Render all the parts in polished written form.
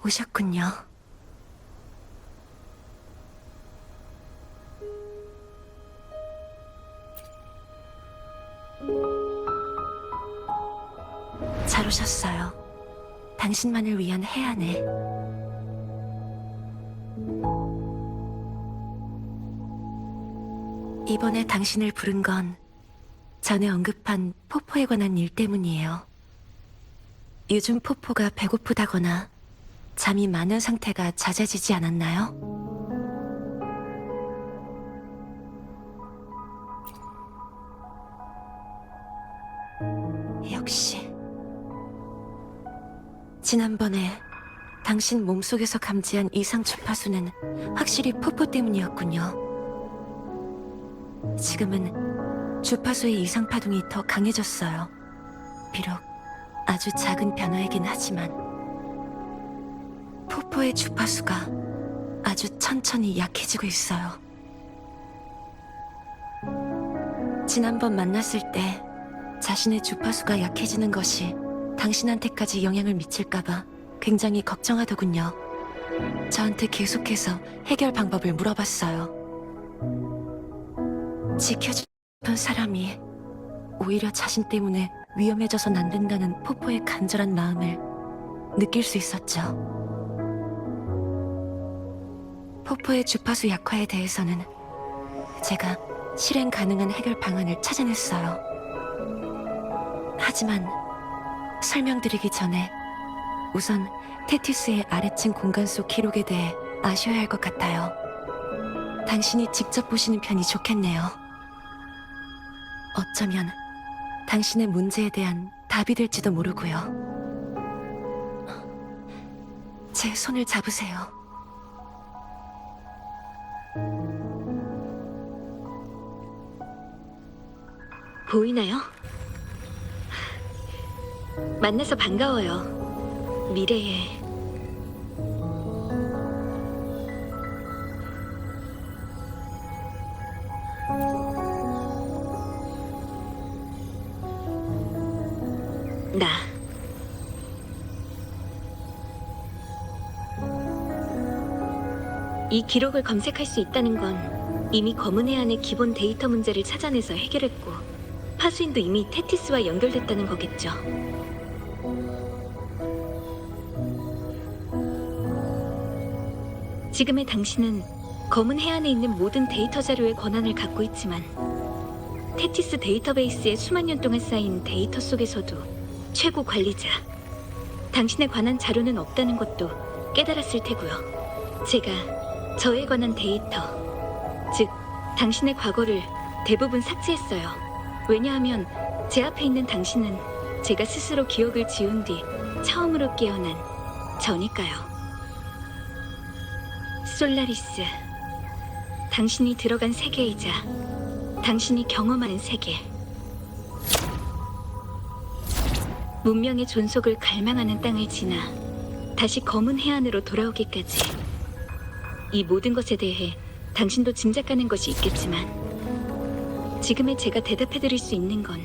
오셨군요. 잘 오셨어요. 당신만을 위한 해안에. 이번에 당신을 부른 건 전에 언급한 포포에 관한 일 때문이에요. 요즘 포포가 배고프다거나 잠이 많은 상태가 잦아지지 않았나요? 역시 지난번에 당신 몸속에서 감지한 이상 주파수는 확실히 포포 때문이었군요. 지금은 주파수의 이상 파동이 더 강해졌어요. 비록 아주 작은 변화이긴 하지만 포포의 주파수가 아주 천천히 약해지고 있어요. 지난번 만났을 때 자신의 주파수가 약해지는 것이 당신한테까지 영향을 미칠까봐 굉장히 걱정하더군요. 저한테 계속해서 해결 방법을 물어봤어요. 지켜주던 사람이 오히려 자신 때문에 위험해져선 안 된다는 포포의 간절한 마음을 느낄 수 있었죠. 포포의 주파수 약화에 대해서는 제가 실행 가능한 해결 방안을 찾아냈어요. 하지만 설명드리기 전에 우선 테티스의 아래층 공간 속 기록에 대해 아셔야 할 것 같아요. 당신이 직접 보시는 편이 좋겠네요. 어쩌면 당신의 문제에 대한 답이 될지도 모르고요. 제 손을 잡으세요. 보이나요? 만나서 반가워요. 미래에. 나. 이 기록을 검색할 수 있다는 건 이미 검은 해안의 기본 데이터 문제를 찾아내서 해결했고 파수인도 이미 테티스와 연결됐다는 거겠죠. 지금의 당신은 검은 해안에 있는 모든 데이터 자료의 권한을 갖고 있지만 테티스 데이터베이스에 수만 년 동안 쌓인 데이터 속에서도 최고 관리자, 당신에 관한 자료는 없다는 것도 깨달았을 테고요. 제가 저에 관한 데이터, 즉 당신의 과거를 대부분 삭제했어요. 왜냐하면 제 앞에 있는 당신은 제가 스스로 기억을 지운 뒤 처음으로 깨어난 저니까요. 솔라리스, 당신이 들어간 세계이자 당신이 경험하는 세계. 문명의 존속을 갈망하는 땅을 지나 다시 검은 해안으로 돌아오기까지 이 모든 것에 대해 당신도 짐작하는 것이 있겠지만 지금의 제가 대답해드릴 수 있는 건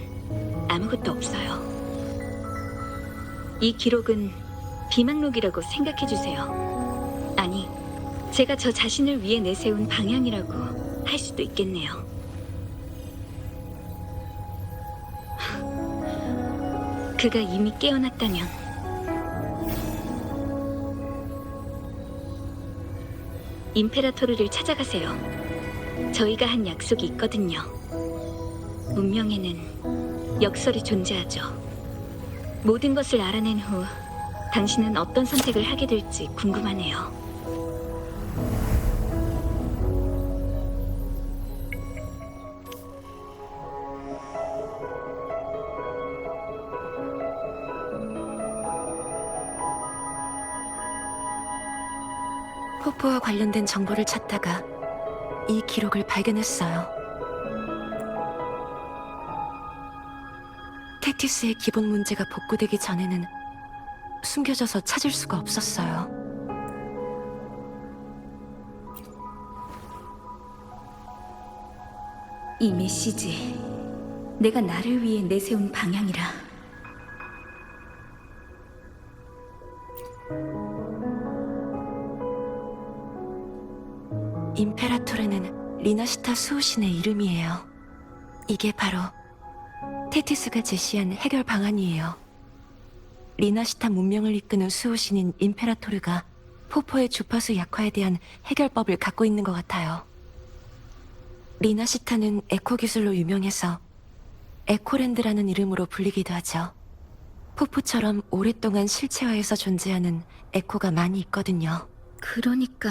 아무것도 없어요. 이 기록은 비망록이라고 생각해주세요. 아니, 제가 저 자신을 위해 내세운 방향이라고 할 수도 있겠네요. 그가 이미 깨어났다면 임페라토르를 찾아가세요. 저희가 한 약속이 있거든요. 문명에는 역설이 존재하죠. 모든 것을 알아낸 후 당신은 어떤 선택을 하게 될지 궁금하네요. 포포와 관련된 정보를 찾다가 이 기록을 발견했어요. 테티스의 기본 문제가 복구되기 전에는 숨겨져서 찾을 수가 없었어요. 이 메시지, 내가 나를 위해 내세운 방향이라. 리나시타 수호신의 이름이에요. 이게 바로 테티스가 제시한 해결 방안이에요. 리나시타 문명을 이끄는 수호신인 임페라토르가 포포의 주파수 약화에 대한 해결법을 갖고 있는 것 같아요. 리나시타는 에코 기술로 유명해서 에코랜드라는 이름으로 불리기도 하죠. 포포처럼 오랫동안 실체화해서 존재하는 에코가 많이 있거든요. 그러니까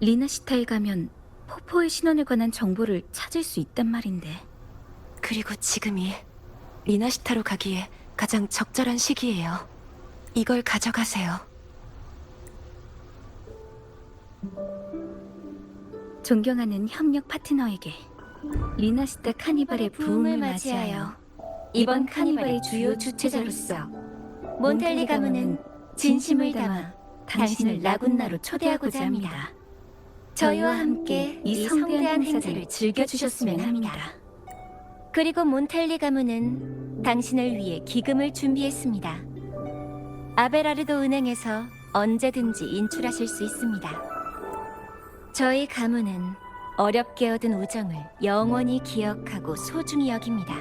리나시타에 가면 포포의 신원에 관한 정보를 찾을 수 있단 말인데. 그리고 지금이 리나시타로 가기에 가장 적절한 시기예요. 이걸 가져가세요. 존경하는 협력 파트너에게 리나시타 카니발의 부흥을 맞이하여 이번 카니발의 주요 주최자로서 몬텔리 가문은 진심을 담아 당신을 라군나로 초대하고자 합니다. 저희와 함께 이 성대한 행사를 즐겨주셨으면 합니다. 그리고 몬텔리 가문은 당신을 위해 기금을 준비했습니다. 아베라르도 은행에서 언제든지 인출하실 수 있습니다. 저희 가문은 어렵게 얻은 우정을 영원히 기억하고 소중히 여깁니다.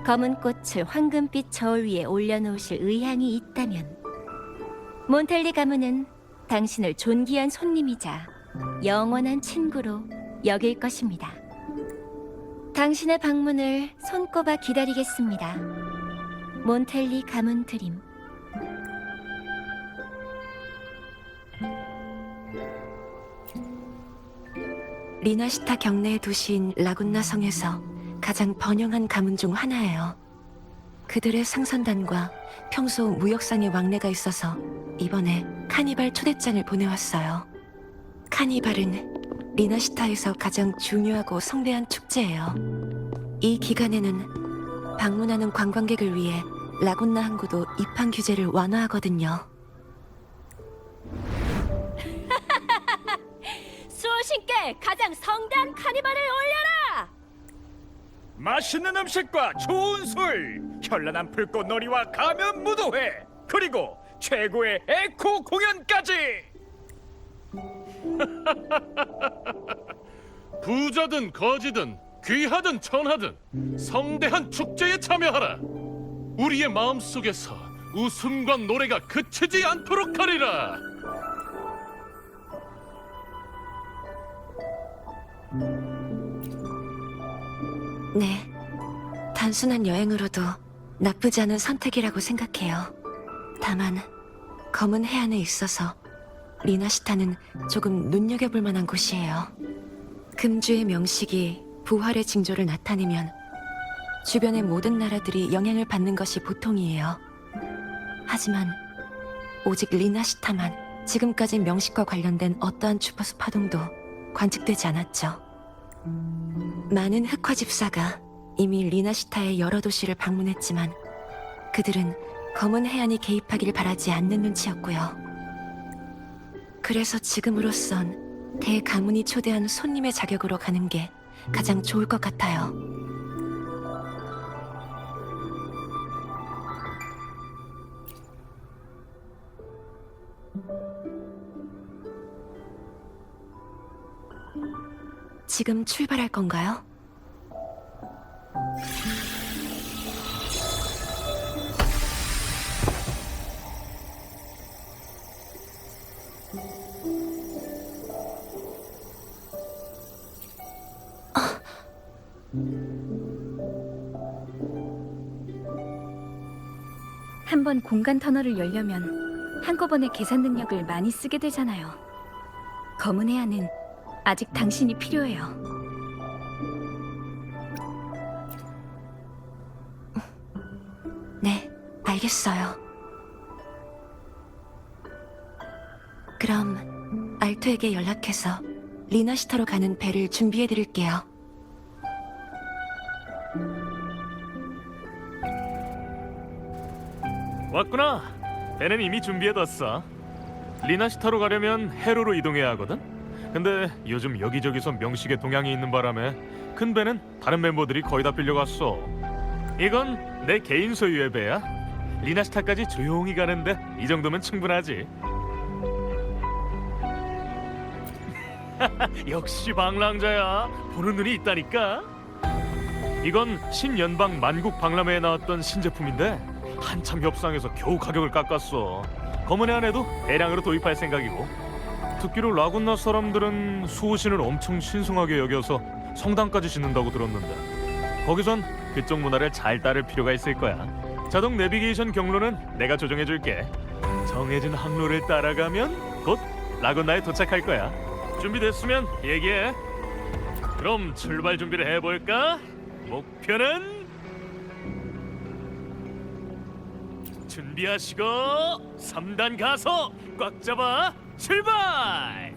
검은 꽃을 황금빛 저울 위에 올려놓으실 의향이 있다면 몬텔리 가문은 당신을 존귀한 손님이자 영원한 친구로 여길 것입니다. 당신의 방문을 손꼽아 기다리겠습니다. 몬텔리 가문 드림. 리나시타 경내의 도시인 라군나 성에서 가장 번영한 가문 중 하나예요. 그들의 상선단과 평소 무역상의 왕래가 있어서 이번에 카니발 초대장을 보내왔어요. 카니발은 리나시타에서 가장 중요하고 성대한 축제예요. 이 기간에는 방문하는 관광객을 위해 라군나 항구도 입항 규제를 완화하거든요. 수호신께 가장 성대한 카니발을 올려라! 맛있는 음식과 좋은 술, 현란한 불꽃놀이와 가면 무도회, 그리고 최고의 에코 공연까지! 부자든 거지든 귀하든 천하든 성대한 축제에 참여하라. 우리의 마음속에서 웃음과 노래가 그치지 않도록 하리라. 네, 단순한 여행으로도 나쁘지 않은 선택이라고 생각해요. 다만 검은 해안에 있어서 리나시타는 조금 눈여겨볼 만한 곳이에요. 금주의 명식이 부활의 징조를 나타내면 주변의 모든 나라들이 영향을 받는 것이 보통이에요. 하지만 오직 리나시타만 지금까지 명식과 관련된 어떠한 주파수 파동도 관측되지 않았죠. 많은 흑화 집사가 이미 리나시타의 여러 도시를 방문했지만 그들은 검은 해안이 개입하길 바라지 않는 눈치였고요. 그래서 지금으로선 대가문이 초대한 손님의 자격으로 가는 게 가장 좋을 것 같아요. 지금 출발할 건가요? 한 번 공간 터널을 열려면 한꺼번에 계산 능력을 많이 쓰게 되잖아요. 검은 해안은 아직 당신이 필요해요. 네, 알겠어요. 그럼 알토에게 연락해서 리나시타로 가는 배를 준비해드릴게요. 왔구나. 배는 이미 준비해뒀어. 리나시타로 가려면 해로로 이동해야 하거든. 근데 요즘 여기저기서 명식의 동향이 있는 바람에 큰 배는 다른 멤버들이 거의 다 빌려갔어. 이건 내 개인 소유의 배야. 리나시타까지 조용히 가는데 이 정도면 충분하지. 역시 방랑자야. 보는 눈이 있다니까. 이건 신연방 만국 박람회에 나왔던 신제품인데 한참 협상해서 겨우 가격을 깎았어. 검은 해안에도 대량으로 도입할 생각이고, 듣기로 라군나 사람들은 수호신을 엄청 신성하게 여겨서 성당까지 짓는다고 들었는데, 거기선 그쪽 문화를 잘 따를 필요가 있을 거야. 자동 내비게이션 경로는 내가 조정해줄게. 정해진 항로를 따라가면 곧 라군나에 도착할 거야. 준비됐으면 얘기해. 그럼 출발 준비를 해볼까? 목표는 준비하시고 3단 가서 꽉 잡아 출발!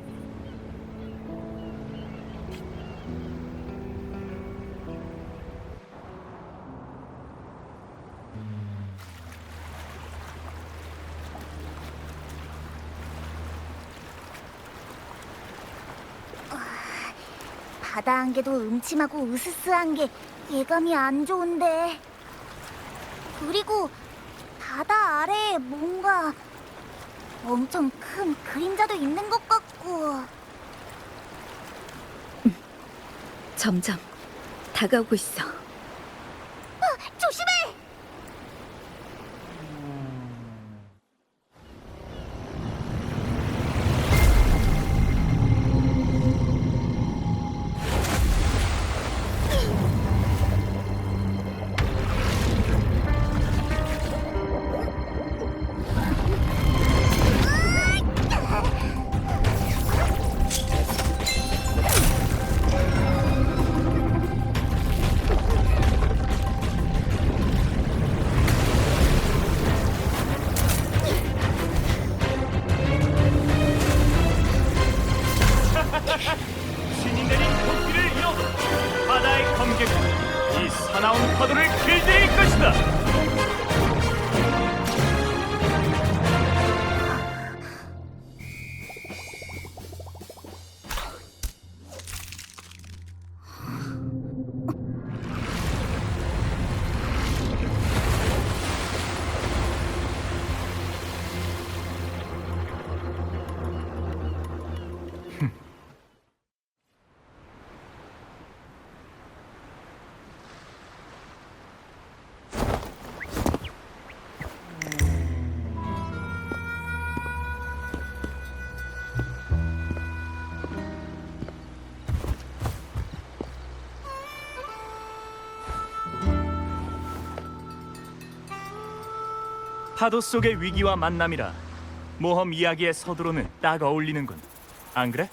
바다 안개도 음침하고 으스스한 게 예감이 안 좋은데. 그리고 바다 아래에 뭔가 엄청 큰 그림자도 있는 것 같고. 점점 다가오고 있어. 조심해! 신이 내린 도끼를 이어 바다의 검객은 이 사나운 파도를 길들일 것이다. 파도 속의 위기와 만남이라 모험 이야기의 서두로는 딱 어울리는군. 안 그래?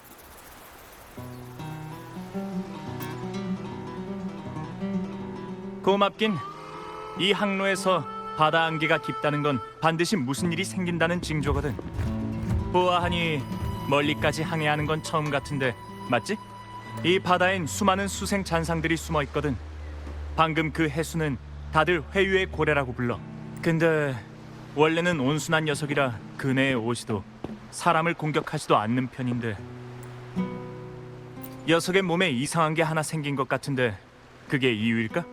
고맙긴. 이 항로에서 바다 안개가 깊다는 건 반드시 무슨 일이 생긴다는 징조거든. 보아하니 멀리까지 항해하는 건 처음 같은데 맞지? 이 바다엔 수많은 수생 잔상들이 숨어 있거든. 방금 그 해수는 다들 회유의 고래라고 불러. 근데 원래는 온순한 녀석이라 그네의 오시도 사람을 공격하지도 않는 편인데, 녀석의 몸에 이상한 게 하나 생긴 것 같은데 그게 이유일까?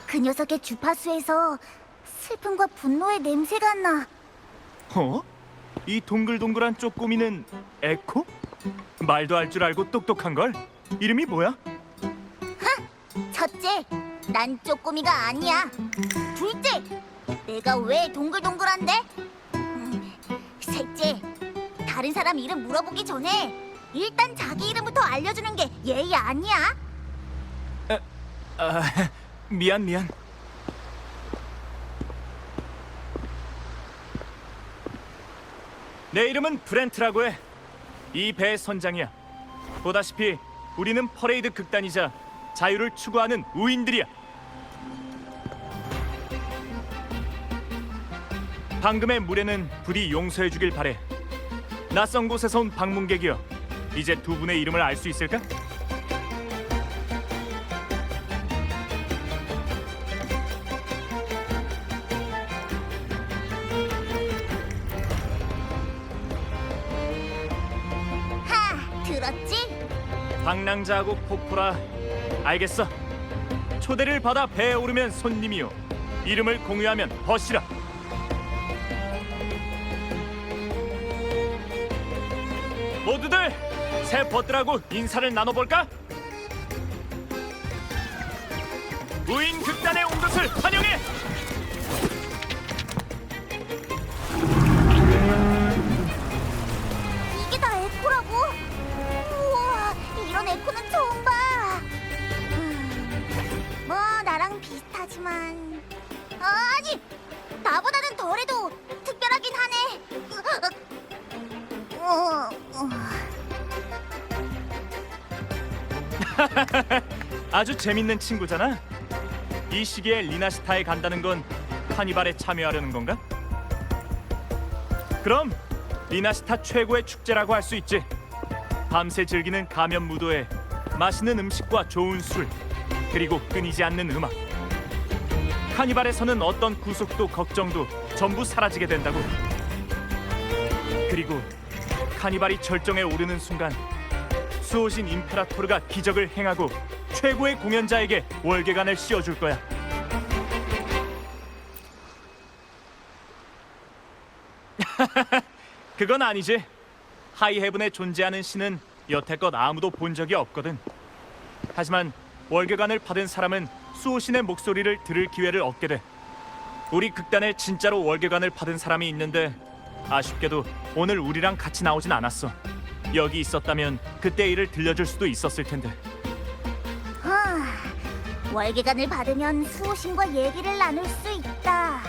그 녀석의 주파수에서 슬픔과 분노의 냄새가 나. 어? 이 동글동글한 쪼꼬미는 에코? 말도 할 줄 알고 똑똑한 걸? 이름이 뭐야? 첫째, 난 쪼꼬미가 아니야. 둘째, 내가 왜 동글동글한데? 셋째, 다른 사람 이름 물어보기 전에 일단 자기 이름부터 알려주는 게 예의 아니야? 아, 미안. 내 이름은 브렌트라고 해. 이 배의 선장이야. 보다시피 우리는 퍼레이드 극단이자 자유를 추구하는 우인들이야. 방금의 무례는 부디 용서해주길 바래. 낯선 곳에서 온 방문객이여, 이제 두 분의 이름을 알 수 있을까? 하, 들었지? 방랑자하고 포포라. 알겠어. 초대를 받아 배에 오르면 손님이요, 이름을 공유하면 벗이라. 모두들 새 벗들하고 인사를 나눠볼까? 우인 극단에 온 것을 환영해! 이게 다 에코라고? 우와, 이런 에코는 처음 봐. 뭐 나랑 비슷하지만 아니, 나보다는 덜해도 특별하긴 하네. 아주 재밌는 친구잖아. 이 시기에 리나시타에 간다는 건 카니발에 참여하려는 건가? 그럼 리나시타 최고의 축제라고 할 수 있지. 밤새 즐기는 가면 무도회, 맛있는 음식과 좋은 술, 그리고 끊이지 않는 음악. 카니발에서는 어떤 구속도 걱정도 전부 사라지게 된다고. 그리고 카니발이 절정에 오르는 순간 수호신 임페라토르가 기적을 행하고 최고의 공연자에게 월계관을 씌워줄 거야. 그건 아니지. 하이헤븐에 존재하는 신은 여태껏 아무도 본 적이 없거든. 하지만 월계관을 받은 사람은 수호신의 목소리를 들을 기회를 얻게 돼. 우리 극단에 진짜로 월계관을 받은 사람이 있는데 아쉽게도 오늘 우리랑 같이 나오진 않았어. 여기 있었다면 그때 일을 들려줄 수도 있었을 텐데. 월계관을 받으면 수호신과 얘기를 나눌 수 있다.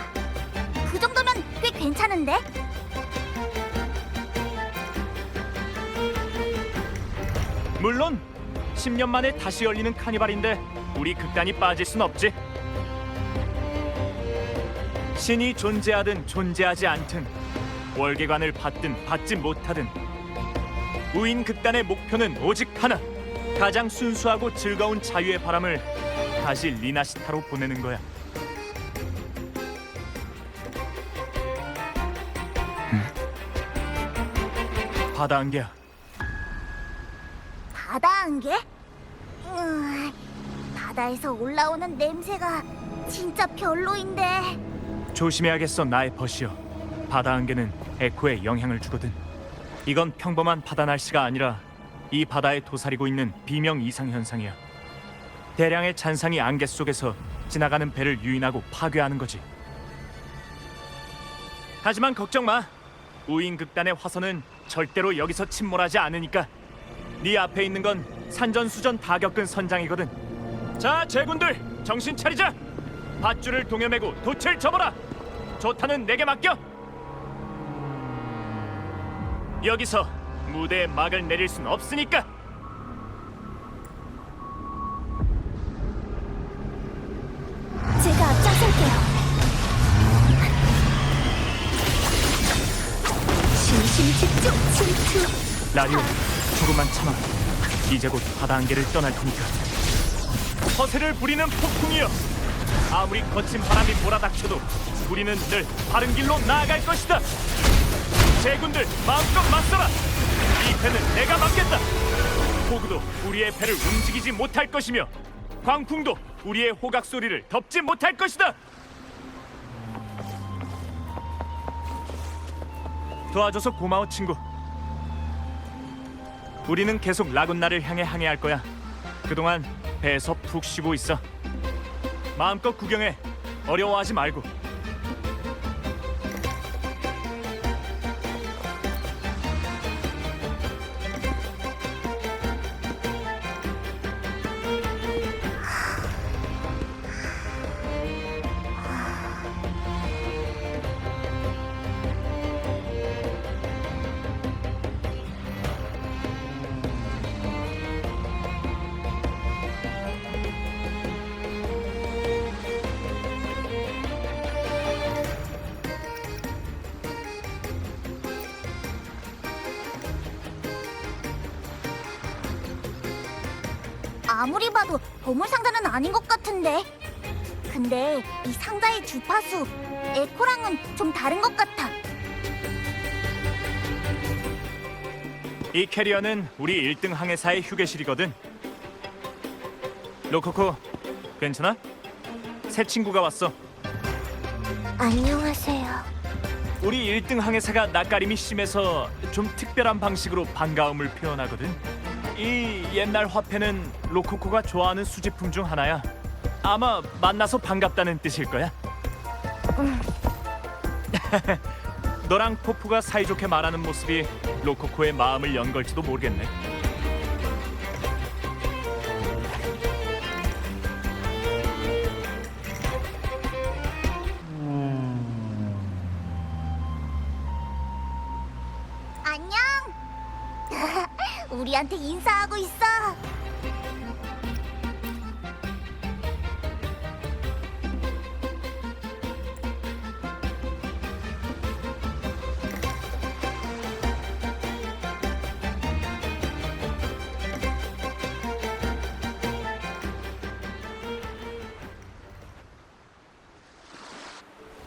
그 정도면 꽤 괜찮은데? 물론 10년 만에 다시 열리는 카니발인데 우리 극단이 빠질 순 없지. 신이 존재하든 존재하지 않든 월계관을 받든 받지 못하든 우인 극단의 목표는 오직 하나. 가장 순수하고 즐거운 자유의 바람을 다시 리나시타로 보내는 거야. 바다 안개야. 바다 안개? 바다에서 올라오는 냄새가 진짜 별로인데. 조심해야겠어, 나의 버시여. 바다 안개는 에코에 영향을 주거든. 이건 평범한 바다 날씨가 아니라 이 바다에 도사리고 있는 비명 이상 현상이야. 대량의 잔상이 안개 속에서 지나가는 배를 유인하고 파괴하는 거지. 하지만 걱정 마. 우인 극단의 화선은 절대로 여기서 침몰하지 않으니까. 네 앞에 있는 건 산전수전 다 겪은 선장이거든. 자, 제군들 정신 차리자. 밧줄을 동여매고 돛을 접어라. 조타는 내게 맡겨. 여기서 무대에 막을 내릴 순 없으니까. 제가 앞장설게요. 심심집중 침투. 라리오, 조금만 참아. 이제 곧 바다 안개를 떠날 테니까. 허세를 부리는 폭풍이여. 아무리 거친 바람이 몰아닥쳐도 우리는 늘 바른 길로 나아갈 것이다. 제군들 마음껏 맞서라. 이 배는 내가 맡겠다. 호구도 우리의 배를 움직이지 못할 것이며 광풍도 우리의 호각 소리를 덮지 못할 것이다. 도와줘서 고마워, 친구. 우리는 계속 라군나를 향해 항해할 거야. 그동안 배에서 푹 쉬고 있어. 마음껏 구경해. 어려워하지 말고. 아무리 봐도 보물 상자는 아닌 것 같은데. 근데 이 상자의 주파수 에코랑은 좀 다른 것 같아. 이 캐리어는 우리 1등 항해사의 휴게실이거든. 로코코, 괜찮아? 새 친구가 왔어. 안녕하세요. 우리 1등 항해사가 낯가림이 심해서 좀 특별한 방식으로 반가움을 표현하거든. 이 옛날 화폐는 로코코가 좋아하는 수집품 중 하나야. 아마 만나서 반갑다는 뜻일 거야. 너랑 포프가 사이좋게 말하는 모습이 로코코의 마음을 연 걸지도 모르겠네. 안녕. 우리한테 인사하고 있어.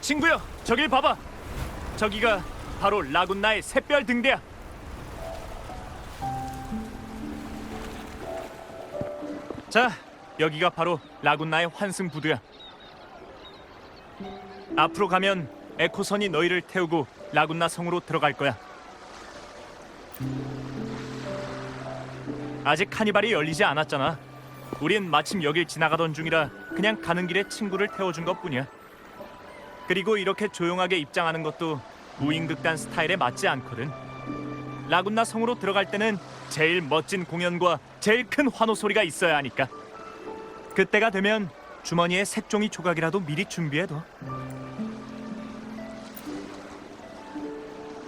친구야, 저길 봐봐. 저기가 바로 라군나의 샛별 등대야. 자, 여기가 바로 라군나의 환승 부두야. 앞으로 가면 에코선이 너희를 태우고 라군나 성으로 들어갈 거야. 아직 카니발이 열리지 않았잖아. 우린 마침 여길 지나가던 중이라 그냥 가는 길에 친구를 태워준 것뿐이야. 그리고 이렇게 조용하게 입장하는 것도 무인극단 스타일에 맞지 않거든. 라군나 성으로 들어갈 때는 제일 멋진 공연과 제일 큰 환호 소리가 있어야 하니까. 그때가 되면 주머니에 색종이 조각이라도 미리 준비해둬.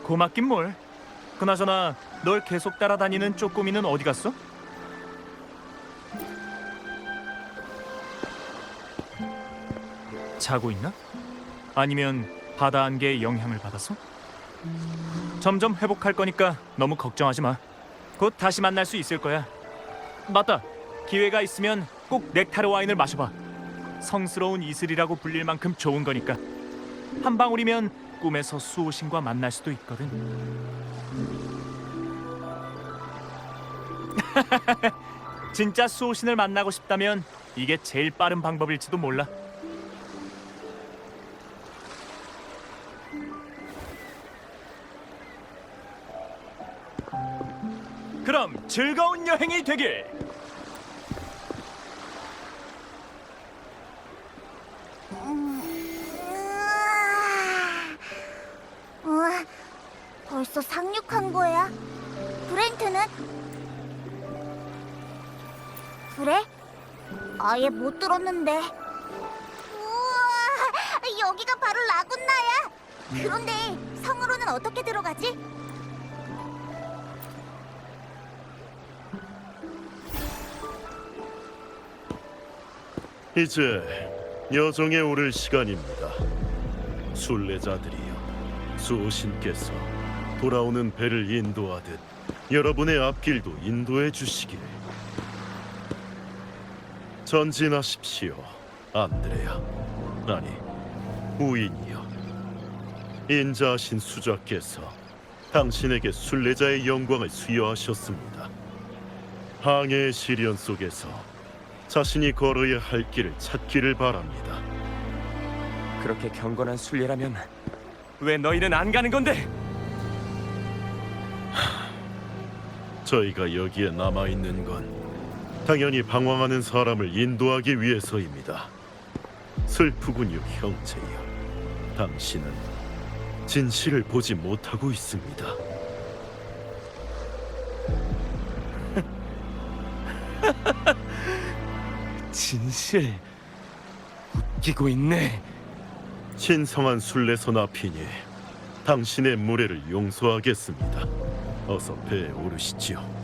고맙긴 뭘. 그나저나 널 계속 따라다니는 쪼꼬미는 어디 갔어? 자고 있나? 아니면 바다 안개의 영향을 받아서? 점점 회복할 거니까 너무 걱정하지 마. 곧 다시 만날 수 있을 거야. 맞다. 기회가 있으면 꼭 넥타르 와인을 마셔봐. 성스러운 이슬이라고 불릴 만큼 좋은 거니까. 한 방울이면 꿈에서 수호신과 만날 수도 있거든. 진짜 수호신을 만나고 싶다면 이게 제일 빠른 방법일지도 몰라. 그럼 즐거운 여행이 되길. 우와, 벌써 상륙한 거야? 브렌트는? 그래? 아예 못 들었는데. 우와, 여기가 바로 라군나야. 그런데 성으로는 어떻게 들어가지? 이제 여정에 오를 시간입니다. 순례자들이여, 수호신께서 돌아오는 배를 인도하듯 여러분의 앞길도 인도해 주시길. 전진하십시오, 안드레아. 아니, 우인이여. 인자하신 수자께서 당신에게 순례자의 영광을 수여하셨습니다. 항해의 시련 속에서 자신이 걸어야 할 길을 찾기를 바랍니다. 그렇게 경건한 순례라면 왜 너희는 안 가는 건데? 저희가 여기에 남아있는 건 당연히 방황하는 사람을 인도하기 위해서입니다. 슬프군요, 형제여. 당신은 진실을 보지 못하고 있습니다. 진실 웃기고 있네. 신성한 순례선 앞이니 당신의 무례를 용서하겠습니다. 어서 배에 오르시지요.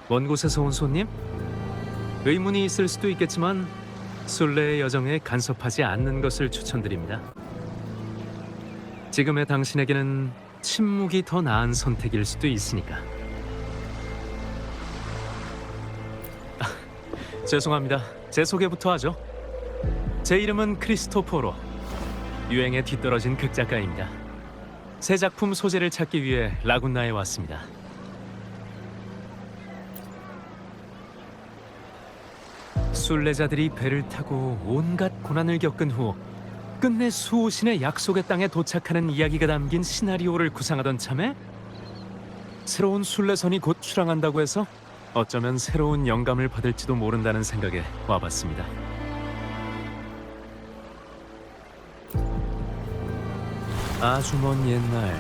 먼 곳에서 온 손님? 의문이 있을 수도 있겠지만 순례의 여정에 간섭하지 않는 것을 추천드립니다. 지금의 당신에게는 침묵이 더 나은 선택일 수도 있으니까. 죄송합니다. 제 소개부터 하죠. 제 이름은 크리스토포로. 유행에 뒤떨어진 극작가입니다. 새 작품 소재를 찾기 위해 라군나에 왔습니다. 순례자들이 배를 타고 온갖 고난을 겪은 후 끝내 수호신의 약속의 땅에 도착하는 이야기가 담긴 시나리오를 구상하던 참에 새로운 순례선이 곧 출항한다고 해서 어쩌면 새로운 영감을 받을지도 모른다는 생각에 와봤습니다. 아주 먼 옛날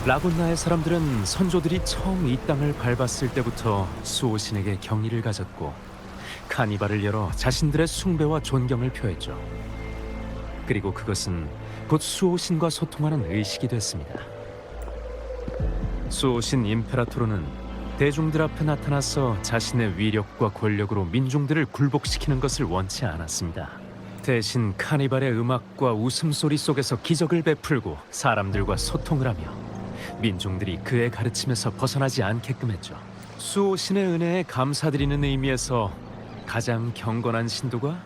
라군나의 사람들은 선조들이 처음 이 땅을 밟았을 때부터 수호신에게 경의를 가졌고 카니발을 열어 자신들의 숭배와 존경을 표했죠. 그리고 그것은 곧 수호신과 소통하는 의식이 됐습니다. 수호신 임페라토르는 대중들 앞에 나타나서 자신의 위력과 권력으로 민중들을 굴복시키는 것을 원치 않았습니다. 대신 카니발의 음악과 웃음소리 속에서 기적을 베풀고 사람들과 소통을 하며 민중들이 그의 가르침에서 벗어나지 않게끔 했죠. 수호신의 은혜에 감사드리는 의미에서 가장 경건한 신도가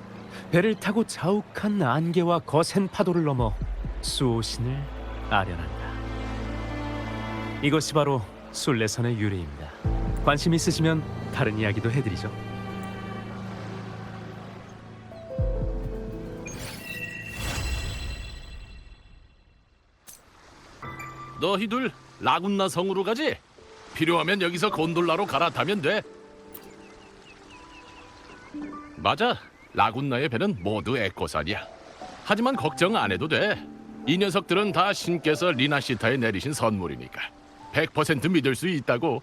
배를 타고 자욱한 안개와 거센 파도를 넘어 수호신을 아련한다. 이것이 바로 순례선의 유래입니다. 관심 있으시면 다른 이야기도 해드리죠. 너희들 라군나 성으로 가지? 필요하면 여기서 곤돌라로 갈아타면 돼. 맞아, 라군나의 배는 모두 에코산이야. 하지만 걱정 안 해도 돼. 이 녀석들은 다 신께서 리나시타에 내리신 선물이니까 100% 믿을 수 있다고.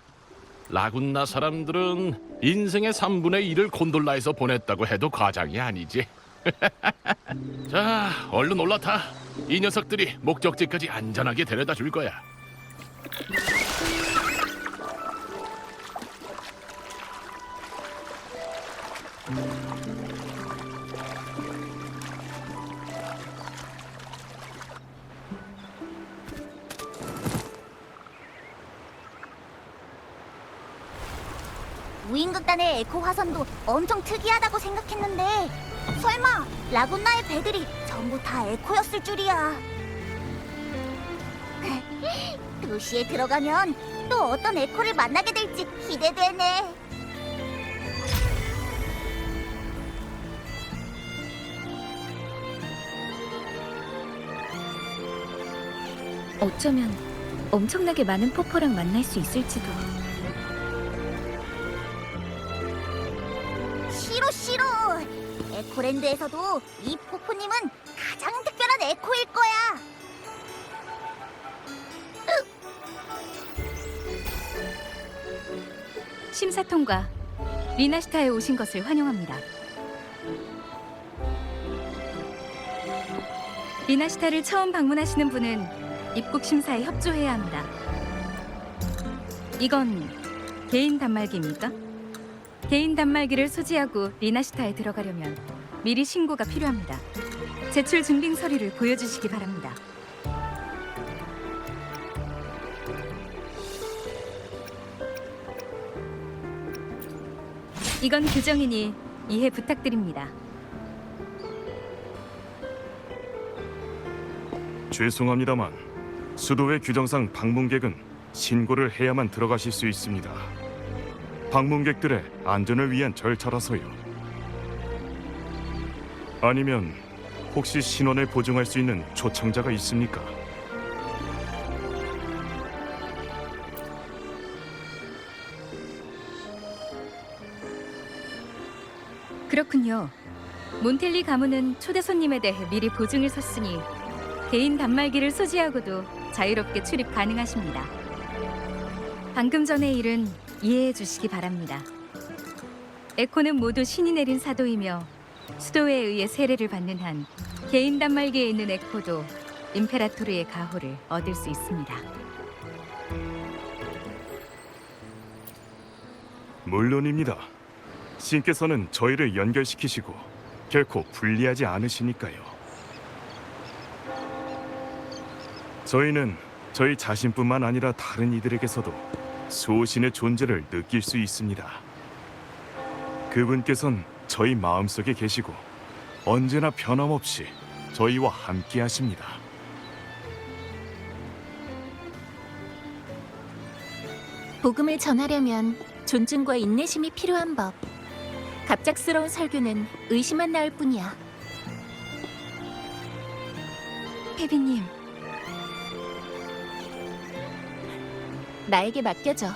라군나 사람들은 인생의 3분의 1을 곤돌라에서 보냈다고 해도 과장이 아니지. 자, 얼른 올라타. 이 녀석들이 목적지까지 안전하게 데려다 줄 거야. 무인극단의 에코 화선도 엄청 특이하다고 생각했는데 설마 라군나의 배들이 전부 다 에코였을 줄이야. 도시에 들어가면 또 어떤 에코를 만나게 될지 기대되네. 어쩌면 엄청나게 많은 포포랑 만날 수 있을지도. 싫어. 에코랜드에서도 이 포포님은 가장 특별한 에코일 거야. 심사 통과. 리나시타에 오신 것을 환영합니다. 리나시타를 처음 방문하시는 분은 입국 심사에 협조해야 합니다. 이건 개인 단말기입니까? 개인 단말기를 소지하고 리나시타에 들어가려면 미리 신고가 필요합니다. 제출 증빙 서류를 보여주시기 바랍니다. 이건 규정이니 이해 부탁드립니다. 죄송합니다만 수도의 규정상 방문객은 신고를 해야만 들어가실 수 있습니다. 방문객들의 안전을 위한 절차라서요. 아니면 혹시 신원을 보증할 수 있는 초청자가 있습니까? 그렇군요. 몬텔리 가문은 초대 손님에 대해 미리 보증을 섰으니 개인 단말기를 소지하고도 자유롭게 출입 가능하십니다. 방금 전의 일은 이해해 주시기 바랍니다. 에코는 모두 신이 내린 사도이며 수도에 의해 세례를 받는 한 개인 단말기에 있는 에코도 임페라토르의 가호를 얻을 수 있습니다. 물론입니다. 신께서는 저희를 연결시키시고 결코 불리하지 않으시니까요. 저희는 저희 자신뿐만 아니라 다른 이들에게서도 수호신의 존재를 느낄 수 있습니다. 그분께선 저희 마음속에 계시고 언제나 변함없이 저희와 함께 하십니다. 복음을 전하려면 존중과 인내심이 필요한 법. 갑작스러운 설교는 의심만 낳을 뿐이야. 페비님, 나에게 맡겨줘.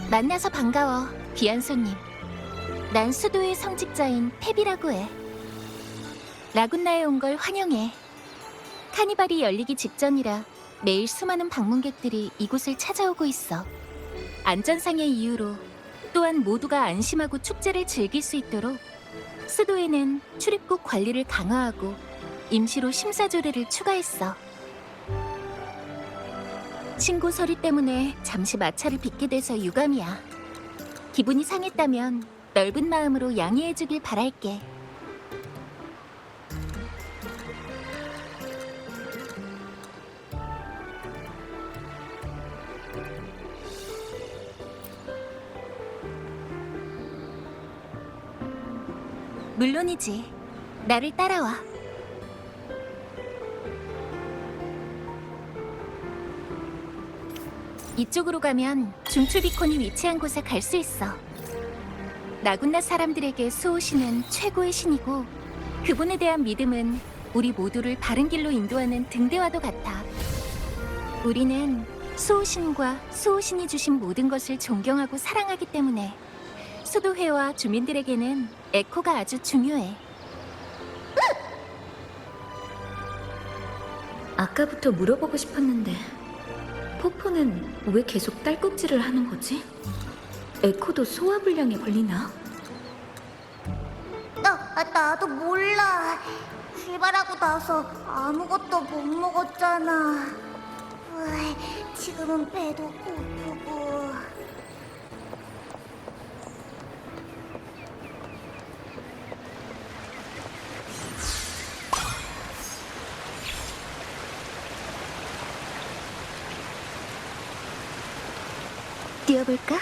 만나서 반가워, 귀한 손님. 난 수도의 성직자인 페비라고 해. 라군나에 온 걸 환영해. 카니발이 열리기 직전이라 매일 수많은 방문객들이 이곳을 찾아오고 있어. 안전상의 이유로 또한 모두가 안심하고 축제를 즐길 수 있도록 수도에는 출입국 관리를 강화하고 임시로 심사조례를 추가했어. 신고 서류 때문에 잠시 마찰을 빚게 돼서 유감이야. 기분이 상했다면 넓은 마음으로 양해해주길 바랄게. 물론이지. 나를 따라와. 이쪽으로 가면 중추비콘이 위치한 곳에 갈 수 있어. 나군나 사람들에게 수호신은 최고의 신이고 그분에 대한 믿음은 우리 모두를 바른 길로 인도하는 등대와도 같아. 우리는 수호신과 수호신이 주신 모든 것을 존경하고 사랑하기 때문에 수도회와 주민들에게는 에코가 아주 중요해. 아까부터 물어보고 싶었는데 포포는 왜 계속 딸꾹질을 하는 거지? 에코도 소화불량에 걸리나? 나도 몰라. 출발하고 나서 아무것도 못 먹었잖아. 지금은 배도 고프고. 뛰어볼까?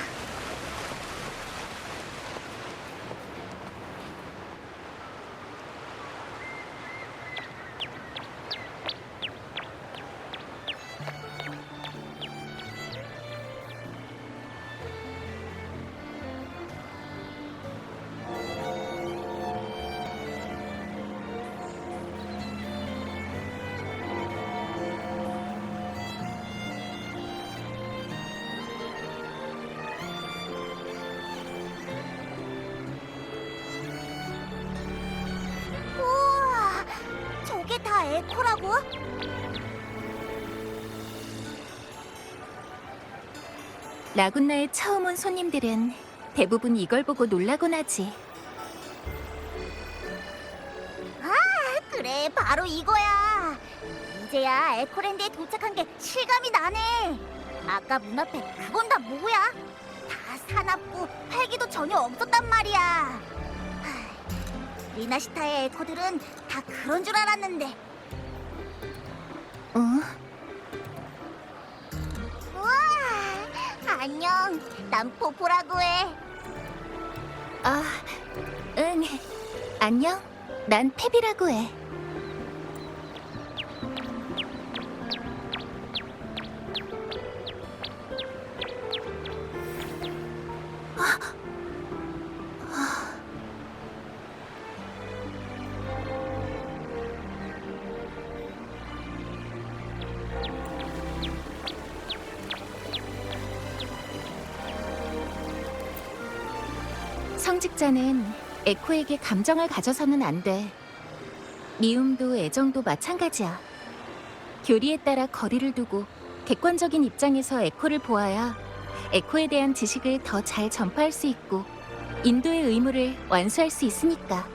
우와, 저게 다 에코라고? 라군나에 처음 온 손님들은 대부분 이걸 보고 놀라곤 하지. 그래, 바로 이거야. 이제야 에코랜드에 도착한 게 실감이 나네. 아까 문 앞에 그건 다 뭐야? 다 사납고 활기도 전혀 없었단 말이야. 리나시타의 에코들은 다 그런 줄 알았는데. 우와, 안녕. 난 포포라고 해. 응. 안녕. 난 페비라고 해. 성직자는 에코에게 감정을 가져서는 안 돼. 미움도 애정도 마찬가지야. 교리에 따라 거리를 두고 객관적인 입장에서 에코를 보아야 에코에 대한 지식을 더 잘 전파할 수 있고 인도의 의무를 완수할 수 있으니까.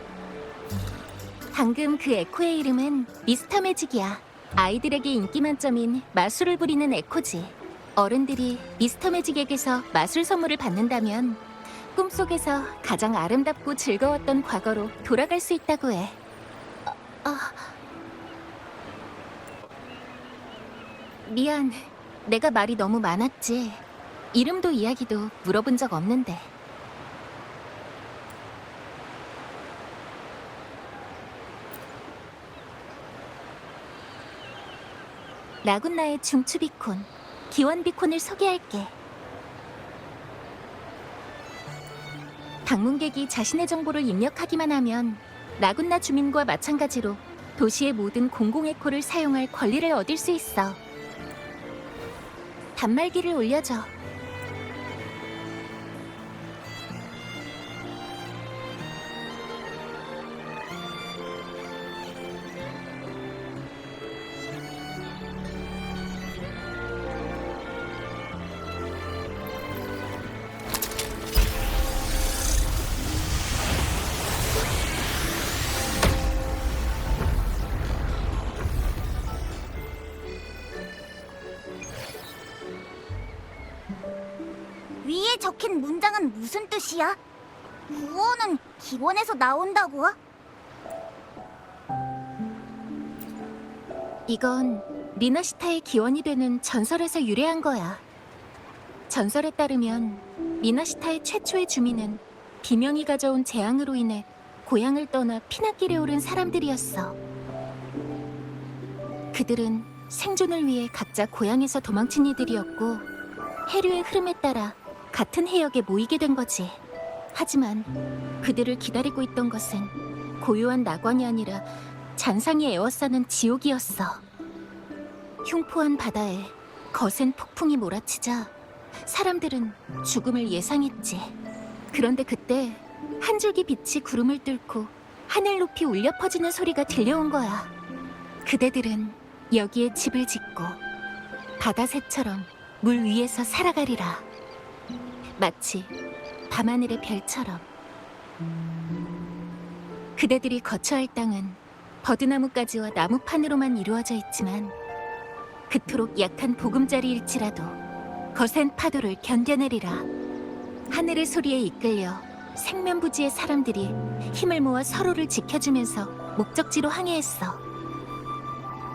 방금 그 에코의 이름은 미스터 매직이야. 아이들에게 인기 만점인 마술을 부리는 에코지. 어른들이 미스터 매직에게서 마술 선물을 받는다면 꿈속에서 가장 아름답고 즐거웠던 과거로 돌아갈 수 있다고 해. 미안. 내가 말이 너무 많았지. 이름도 이야기도 물어본 적 없는데. 라군나의 중추비콘, 기원비콘을 소개할게. 방문객이 자신의 정보를 입력하기만 하면 라군나 주민과 마찬가지로 도시의 모든 공공에코를 사용할 권리를 얻을 수 있어. 단말기를 올려줘. 위에 적힌 문장은 무슨 뜻이야? 구원은 기원에서 나온다고? 이건 리나시타의 기원이 되는 전설에서 유래한 거야. 전설에 따르면 리나시타의 최초의 주민은 비명이 가져온 재앙으로 인해 고향을 떠나 피난길에 오른 사람들이었어. 그들은 생존을 위해 각자 고향에서 도망친 이들이었고 해류의 흐름에 따라 같은 해역에 모이게 된 거지. 하지만 그들을 기다리고 있던 것은 고요한 낙원이 아니라 잔상이 에워싸는 지옥이었어. 흉포한 바다에 거센 폭풍이 몰아치자 사람들은 죽음을 예상했지. 그런데 그때 한 줄기 빛이 구름을 뚫고 하늘 높이 울려 퍼지는 소리가 들려온 거야. 그대들은 여기에 집을 짓고 바다새처럼 물 위에서 살아가리라. 마치 밤하늘의 별처럼. 그대들이 거처할 땅은 버드나무 가지와 나무판으로만 이루어져 있지만 그토록 약한 보금자리일지라도 거센 파도를 견뎌내리라. 하늘의 소리에 이끌려 생면부지의 사람들이 힘을 모아 서로를 지켜주면서 목적지로 항해했어.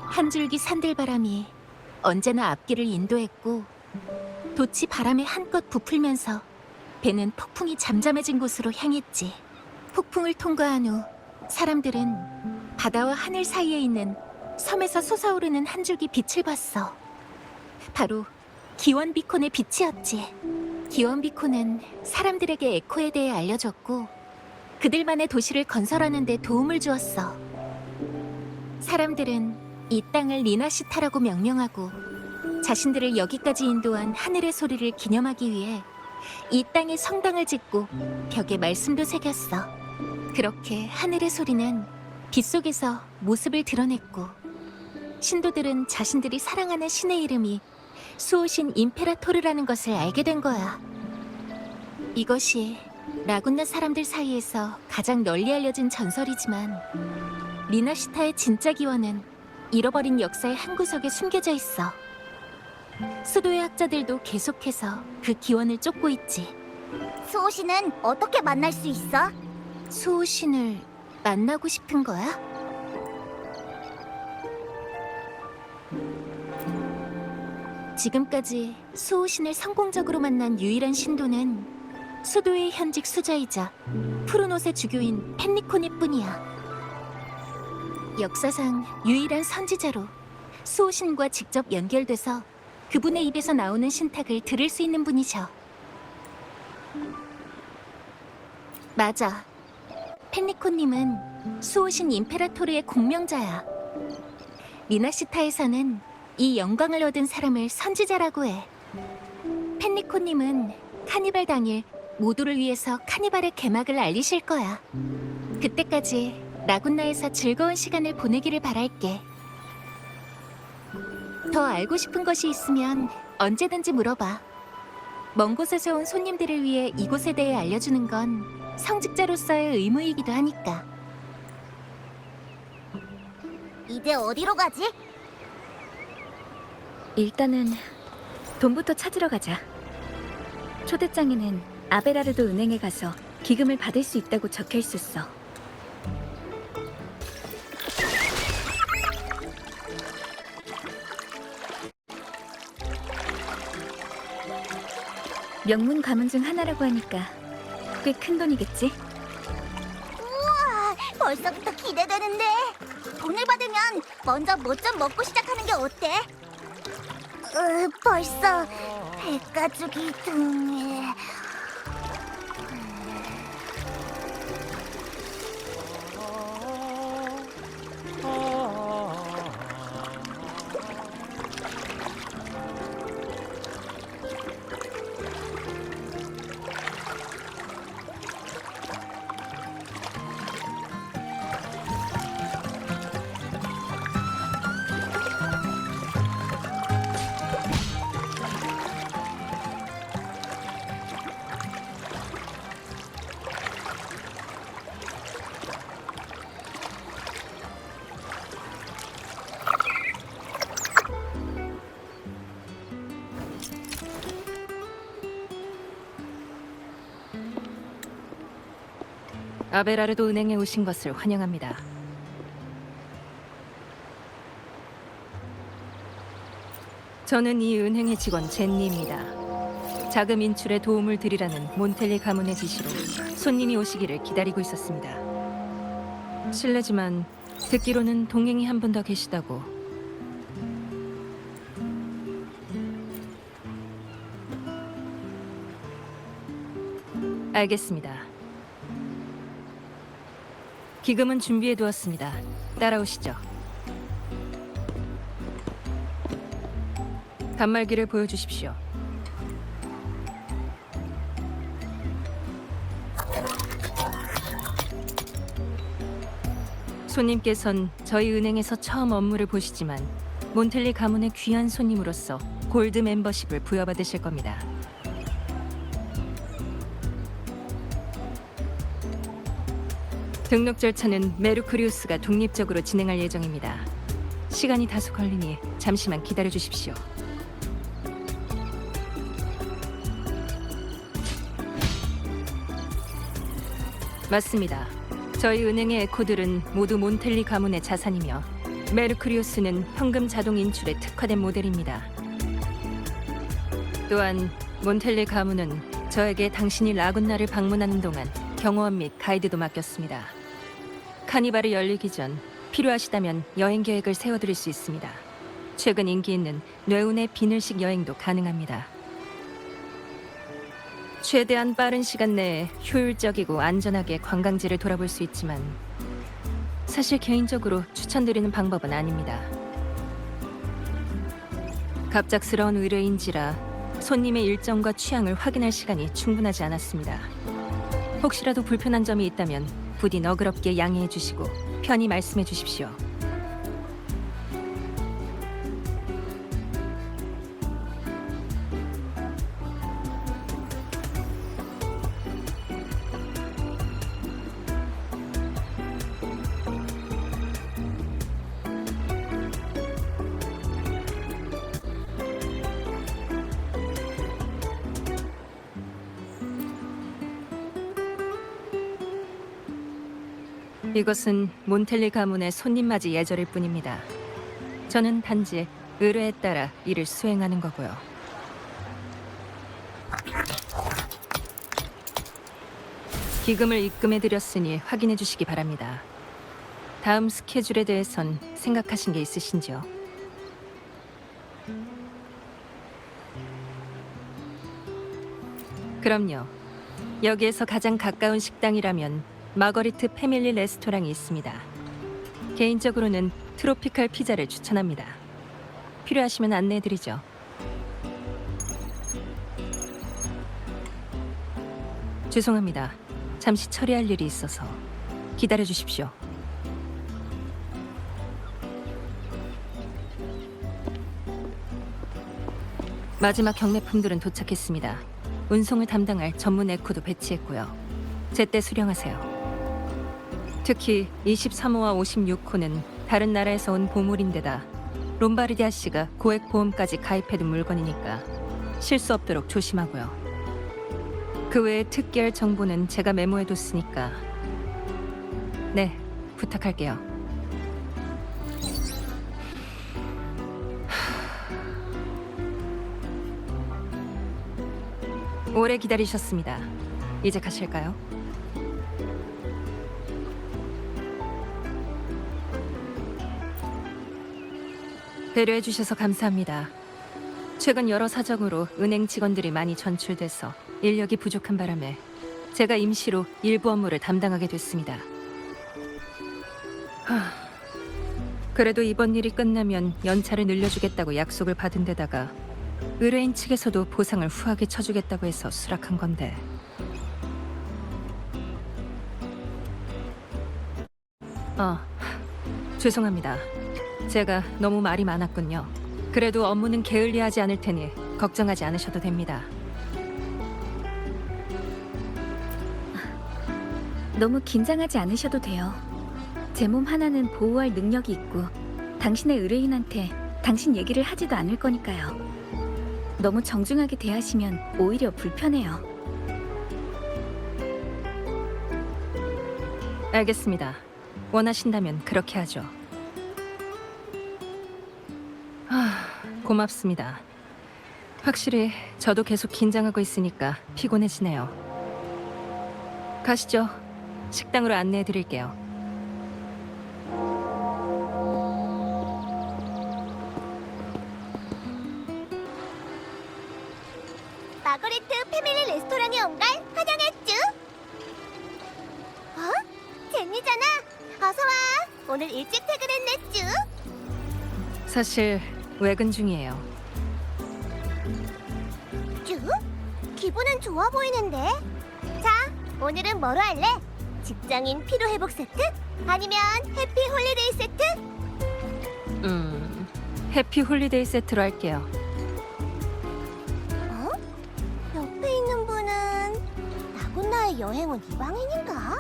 한 줄기 산들바람이 언제나 앞길을 인도했고 돛이 바람에 한껏 부풀면서 배는 폭풍이 잠잠해진 곳으로 향했지. 폭풍을 통과한 후 사람들은 바다와 하늘 사이에 있는 섬에서 솟아오르는 한 줄기 빛을 봤어. 바로 기원비콘의 빛이었지. 기원비콘은 사람들에게 에코에 대해 알려줬고 그들만의 도시를 건설하는 데 도움을 주었어. 사람들은 이 땅을 리나시타라고 명명하고 자신들을 여기까지 인도한 하늘의 소리를 기념하기 위해 이 땅에 성당을 짓고 벽에 말씀도 새겼어. 그렇게 하늘의 소리는 빛 속에서 모습을 드러냈고 신도들은 자신들이 사랑하는 신의 이름이 수호신 임페라토르라는 것을 알게 된 거야. 이것이 라군나 사람들 사이에서 가장 널리 알려진 전설이지만 리나시타의 진짜 기원은 잃어버린 역사의 한 구석에 숨겨져 있어. 수도의 학자들도 계속해서 그 기원을 쫓고 있지. 수호신은 어떻게 만날 수 있어? 수호신을 만나고 싶은 거야? 지금까지 수호신을 성공적으로 만난 유일한 신도는 수도의 현직 수자이자 푸른 옷의 주교인 펜니코니 뿐이야. 역사상 유일한 선지자로 수호신과 직접 연결돼서 그분의 입에서 나오는 신탁을 들을 수 있는 분이셔. 맞아. 펜니코님은 수호신 임페라토르의 공명자야. 리나시타에서는 이 영광을 얻은 사람을 선지자라고 해. 펜니코님은 카니발 당일 모두를 위해서 카니발의 개막을 알리실 거야. 그때까지 라군나에서 즐거운 시간을 보내기를 바랄게. 더 알고 싶은 것이 있으면 언제든지 물어봐. 먼 곳에서 온 손님들을 위해 이곳에 대해 알려주는 건 성직자로서의 의무이기도 하니까. 이제 어디로 가지? 일단은 돈부터 찾으러 가자. 초대장에는 아베라르도 은행에 가서 기금을 받을 수 있다고 적혀 있었어. 명문 가문 중 하나라고 하니까 꽤 큰 돈이겠지? 우와, 벌써부터 기대되는데. 돈을 받으면 먼저 뭐 좀 먹고 시작하는 게 어때? 벌써 백가죽이 등에. 아베라르도 은행에 오신 것을 환영합니다. 저는 이 은행의 직원 젠니입니다. 자금 인출에 도움을 드리라는 몬텔리 가문의 지시로 손님이 오시기를 기다리고 있었습니다. 실례지만 듣기로는 동행이 한 분 더 계시다고. 알겠습니다. 기금은 준비해두었습니다. 따라오시죠. 단말기를 보여주십시오. 손님께선 저희 은행에서 처음 업무를 보시지만 몬텔리 가문의 귀한 손님으로서 골드 멤버십을 부여받으실 겁니다. 등록 절차는 메르쿠리우스가 독립적으로 진행할 예정입니다. 시간이 다소 걸리니 잠시만 기다려 주십시오. 맞습니다. 저희 은행의 에코들은 모두 몬텔리 가문의 자산이며 메르쿠리우스는 현금 자동 인출에 특화된 모델입니다. 또한 몬텔리 가문은 저에게 당신이 라군나를 방문하는 동안 경호원 및 가이드도 맡겼습니다. 카니발이 열리기 전 필요하시다면 여행 계획을 세워드릴 수 있습니다. 최근 인기 있는 뇌운의 비늘식 여행도 가능합니다. 최대한 빠른 시간 내에 효율적이고 안전하게 관광지를 돌아볼 수 있지만 사실 개인적으로 추천드리는 방법은 아닙니다. 갑작스러운 의뢰인지라 손님의 일정과 취향을 확인할 시간이 충분하지 않았습니다. 혹시라도 불편한 점이 있다면 부디 너그럽게 양해해 주시고 편히 말씀해 주십시오. 이것은 몬텔리 가문의 손님 맞이 예절일 뿐입니다. 저는 단지 의뢰에 따라 일을 수행하는 거고요. 기금을 입금해드렸으니 확인해 주시기 바랍니다. 다음 스케줄에 대해선 생각하신 게 있으신지요? 그럼요. 여기에서 가장 가까운 식당이라면 마거리트 패밀리 레스토랑이 있습니다. 개인적으로는 트로피칼 피자를 추천합니다. 필요하시면 안내해드리죠. 죄송합니다. 잠시 처리할 일이 있어서 기다려 주십시오. 마지막 경매품들은 도착했습니다. 운송을 담당할 전문 에코도 배치했고요. 제때 수령하세요. 특히 23호와 56호는 다른 나라에서 온 보물인데다 롬바르디아 씨가 고액 보험까지 가입해둔 물건이니까 실수 없도록 조심하고요. 그 외에 특기할 정보는 제가 메모해뒀으니까 네, 부탁할게요. 오래 기다리셨습니다. 이제 가실까요? 배려해 주셔서 감사합니다. 최근 여러 사정으로 은행 직원들이 많이 전출돼서 인력이 부족한 바람에 제가 임시로 일부 업무를 담당하게 됐습니다. 그래도 이번 일이 끝나면 연차를 늘려주겠다고 약속을 받은 데다가 의뢰인 측에서도 보상을 후하게 쳐주겠다고 해서 수락한 건데. 죄송합니다. 제가 너무 말이 많았군요. 그래도 업무는 게을리하지 않을 테니 걱정하지 않으셔도 됩니다. 너무 긴장하지 않으셔도 돼요. 제 몸 하나는 보호할 능력이 있고 당신의 의뢰인한테 당신 얘기를 하지도 않을 거니까요. 너무 정중하게 대하시면 오히려 불편해요. 알겠습니다. 원하신다면 그렇게 하죠. 고맙습니다. 확실히 저도 계속 긴장하고 있으니까 피곤해지네요. 가시죠. 식당으로 안내해 드릴게요. 마거리트 패밀리 레스토랑에 온 걸 환영했쥬. 제니잖아. 어서 와. 오늘 일찍 퇴근했네쭈. 사실 외근 중이에요. 쭈? 기분은 좋아 보이는데. 자, 오늘은 뭐로 할래? 직장인 피로회복 세트? 아니면 해피 홀리데이 세트? 해피 홀리데이 세트로 할게요. 옆에 있는 분은 나군나의 여행 온 이방인인가?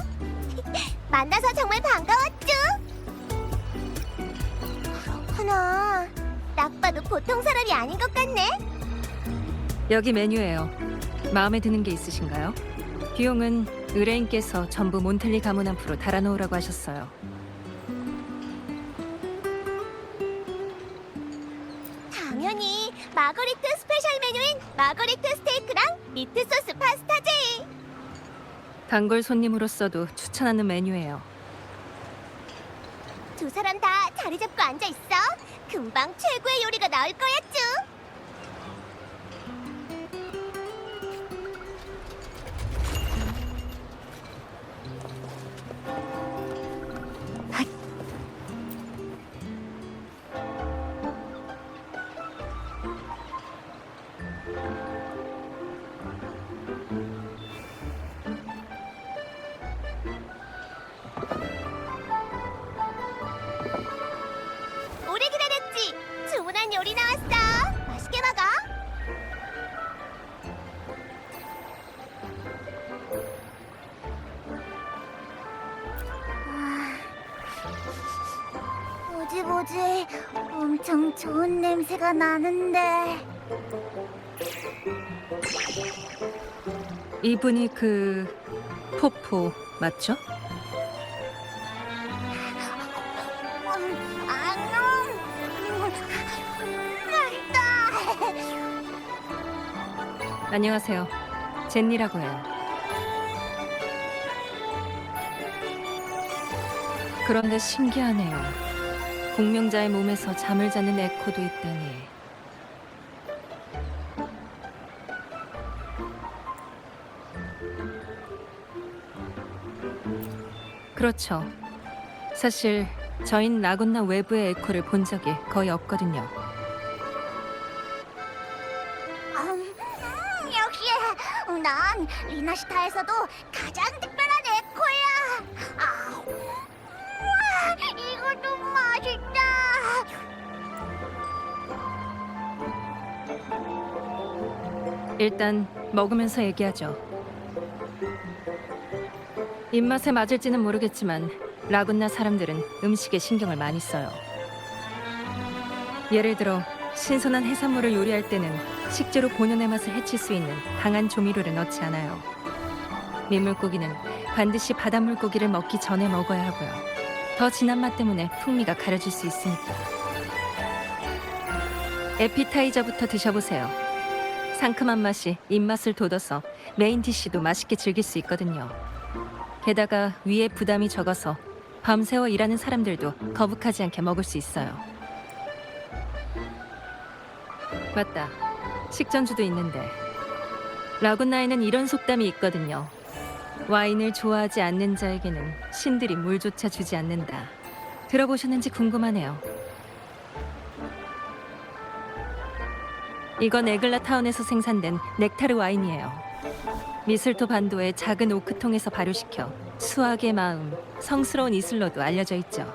만나서 정말 반가웠쭈. 그렇구나. 딱 봐도 보통 사람이 아닌 것 같네. 여기 메뉴예요. 마음에 드는 게 있으신가요? 비용은 의뢰인께서 전부 몬틀리 가문 앞으로 달아놓으라고 하셨어요. 당연히 마거리트 스페셜 메뉴인 마거리트 스테이크랑 미트 소스 파스타지. 단골 손님으로서도 추천하는 메뉴예요. 두 사람 다 자리 잡고 앉아 있어. 금방 최고의 요리가 나올 거야, 쭈. 오래 기다렸지? 주문한 요리 나왔어. 맛있게 먹어. 뭐지? 엄청 좋은 냄새가 나는데. 이분이 그 포포 맞죠? 안녕하세요. 젠니라고 해요. 그런데 신기하네요. 공명자의 몸에서 잠을 자는 에코도 있다니. 그렇죠. 사실 저흰 라군나 외부의 에코를 본 적이 거의 없거든요. 역시 난 리나시타에서도 가장 특별한 에코야. 이것도 맛있다. 일단 먹으면서 얘기하죠. 입맛에 맞을지는 모르겠지만 라군나 사람들은 음식에 신경을 많이 써요. 예를 들어 신선한 해산물을 요리할 때는 식재료 본연의 맛을 해칠 수 있는 강한 조미료를 넣지 않아요. 민물고기는 반드시 바닷물고기를 먹기 전에 먹어야 하고요. 더 진한 맛 때문에 풍미가 가려질 수 있으니까. 에피타이저부터 드셔보세요. 상큼한 맛이 입맛을 돋워서 메인 디쉬도 맛있게 즐길 수 있거든요. 게다가 위에 부담이 적어서 밤새워 일하는 사람들도 거북하지 않게 먹을 수 있어요. 맞다. 식전주도 있는데 라군나에는 이런 속담이 있거든요. 와인을 좋아하지 않는 자에게는 신들이 물조차 주지 않는다. 들어보셨는지 궁금하네요. 이건 에글라 타운에서 생산된 넥타르 와인이에요. 미슬토 반도의 작은 오크통에서 발효시켜 수학의 마음, 성스러운 이슬로도 알려져 있죠.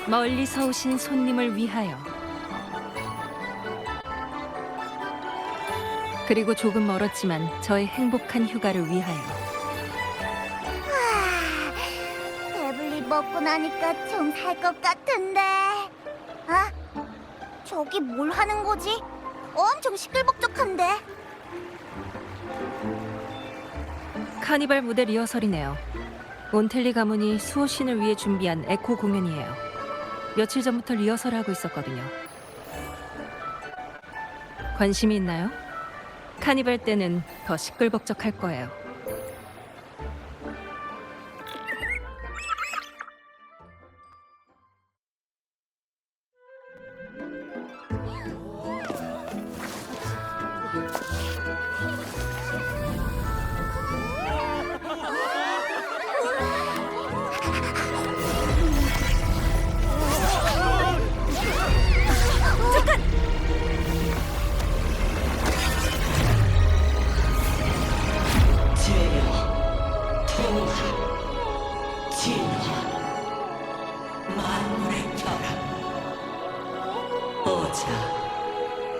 멀리서 오신 손님을 위하여. 그리고 조금 멀었지만 저의 행복한 휴가를 위하여. 배불리 먹고 나니까 좀 살 것 같은데. 아? 저기 뭘 하는 거지? 엄청 시끌벅적한데. 카니발 무대 리허설이네요. 온텔리 가문이 수호신을 위해 준비한 에코 공연이에요. 며칠 전부터 리허설을 하고 있었거든요. 관심이 있나요? 카니발 때는 더 시끌벅적할 거예요.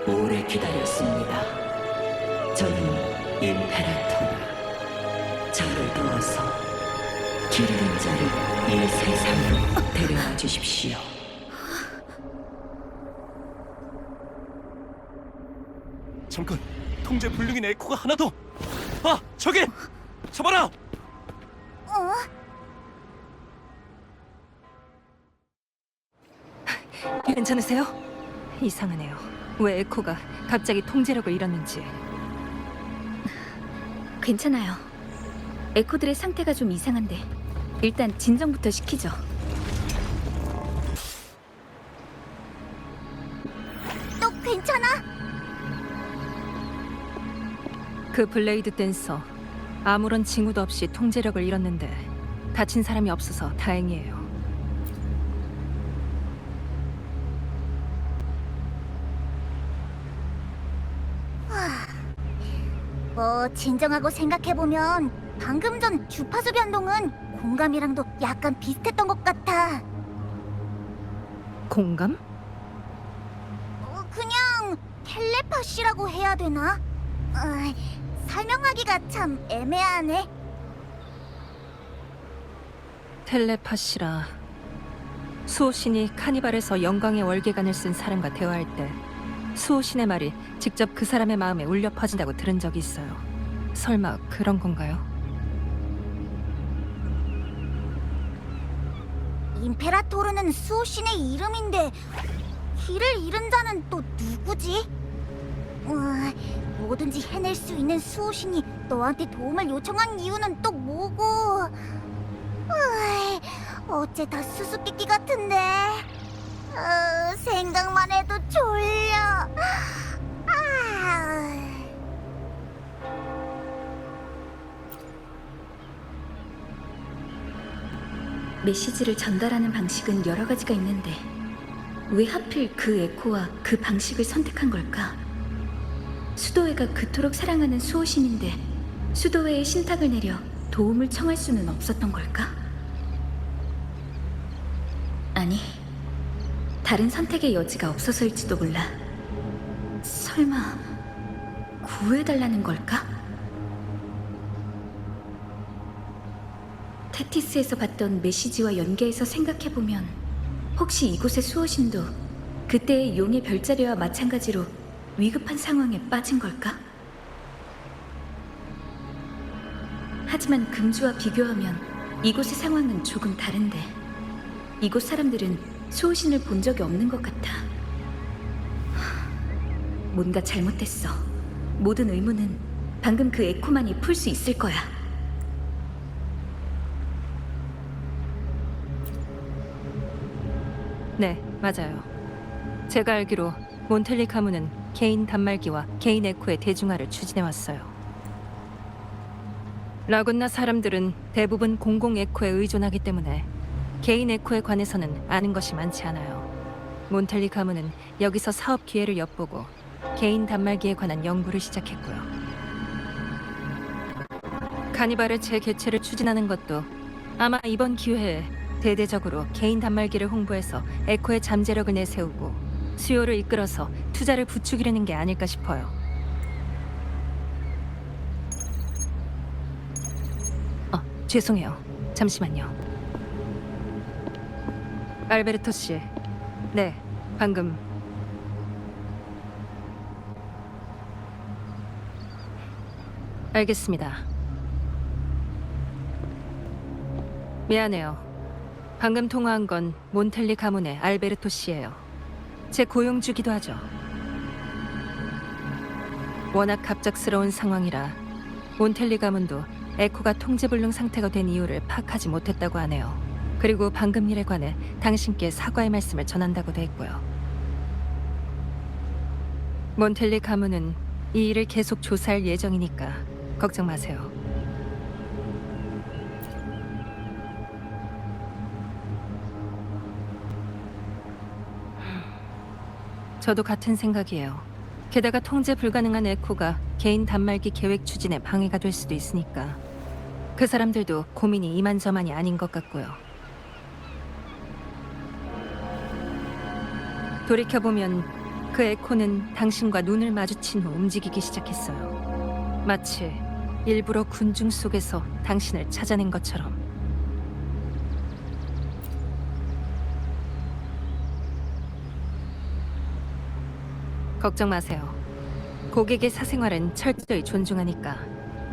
오래 기다렸습니다. 저는 임페라토르. 저를 도와서 길 잃은 자를 이 세상으로 데려와 주십시오. 잠깐, 통제 불능인 에코가 하나 더. 아, 저기! 잡아라! 괜찮으세요? 이상하네요. 왜 에코가 갑자기 통제력을 잃었는지. 괜찮아요. 에코들의 상태가 좀 이상한데 일단 진정부터 시키죠. 너 괜찮아? 그 블레이드 댄서 아무런 징후도 없이 통제력을 잃었는데 다친 사람이 없어서 다행이에요. 뭐 진정하고 생각해보면 방금 전 주파수 변동은 공감이랑도 약간 비슷했던 것 같아. 공감? 그냥 텔레파시라고 해야 되나? 설명하기가 참 애매하네. 텔레파시라. 수호신이 카니발에서 영광의 월계관을 쓴 사람과 대화할 때 수호신의 말이 직접 그 사람의 마음에 울려 퍼진다고 들은 적이 있어요. 설마 그런 건가요? 임페라토르는 수호신의 이름인데 길을 잃은 자는 또 누구지? 뭐든지 해낼 수 있는 수호신이 너한테 도움을 요청한 이유는 또 뭐고? 어째 다 수수께끼 같은데. 생각만 해도 졸려. 메시지를 전달하는 방식은 여러 가지가 있는데 왜 하필 그 에코와 그 방식을 선택한 걸까? 수도회가 그토록 사랑하는 수호신인데 수도회의 신탁을 내려 도움을 청할 수는 없었던 걸까? 아니, 다른 선택의 여지가 없어서일지도 몰라. 설마 구해달라는 걸까? 테티스에서 봤던 메시지와 연계해서 생각해보면 혹시 이곳의 수호신도 그때의 용의 별자리와 마찬가지로 위급한 상황에 빠진 걸까? 하지만 금주와 비교하면 이곳의 상황은 조금 다른데 이곳 사람들은 수호신을 본 적이 없는 것 같아. 뭔가 잘못됐어. 모든 의문은 방금 그 에코만이 풀 수 있을 거야. 네, 맞아요. 제가 알기로 몬텔리 가문은 개인 단말기와 개인 에코의 대중화를 추진해왔어요. 라군나 사람들은 대부분 공공 에코에 의존하기 때문에 개인 에코에 관해서는 아는 것이 많지 않아요. 몬텔리 가문은 여기서 사업 기회를 엿보고 개인 단말기에 관한 연구를 시작했고요. 카니발의 재개최를 추진하는 것도 아마 이번 기회에 대대적으로 개인 단말기를 홍보해서 에코의 잠재력을 내세우고 수요를 이끌어서 투자를 부추기려는 게 아닐까 싶어요. 죄송해요. 잠시만요. 알베르토 씨. 네, 방금. 알겠습니다. 미안해요. 방금 통화한 건 몬텔리 가문의 알베르토 씨예요. 제 고용주기도 하죠. 워낙 갑작스러운 상황이라 몬텔리 가문도 에코가 통제불능 상태가 된 이유를 파악하지 못했다고 하네요. 그리고 방금 일에 관해 당신께 사과의 말씀을 전한다고도 했고요. 몬텔리 가문은 이 일을 계속 조사할 예정이니까 걱정 마세요. 저도 같은 생각이에요. 게다가 통제 불가능한 에코가 개인 단말기 계획 추진에 방해가 될 수도 있으니까 그 사람들도 고민이 이만저만이 아닌 것 같고요. 돌이켜보면 그 에코는 당신과 눈을 마주친 후 움직이기 시작했어요. 마치 일부러 군중 속에서 당신을 찾아낸 것처럼. 걱정 마세요. 고객의 사생활은 철저히 존중하니까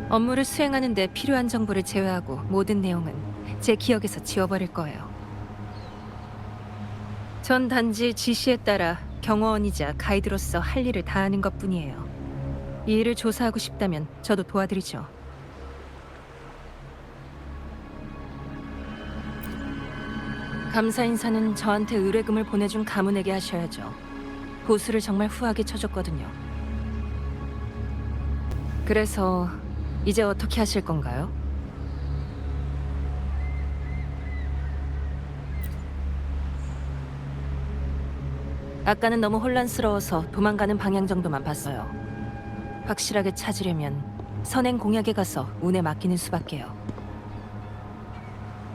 업무를 수행하는 데 필요한 정보를 제외하고 모든 내용은 제 기억에서 지워버릴 거예요. 전 단지 지시에 따라 경호원이자 가이드로서 할 일을 다하는 것뿐이에요. 이 일을 조사하고 싶다면 저도 도와드리죠. 감사 인사는 저한테 의뢰금을 보내준 가문에게 하셔야죠. 보수를 정말 후하게 쳐줬거든요. 그래서 이제 어떻게 하실 건가요? 아까는 너무 혼란스러워서 도망가는 방향 정도만 봤어요. 확실하게 찾으려면 선행 공약에 가서 운에 맡기는 수밖에요.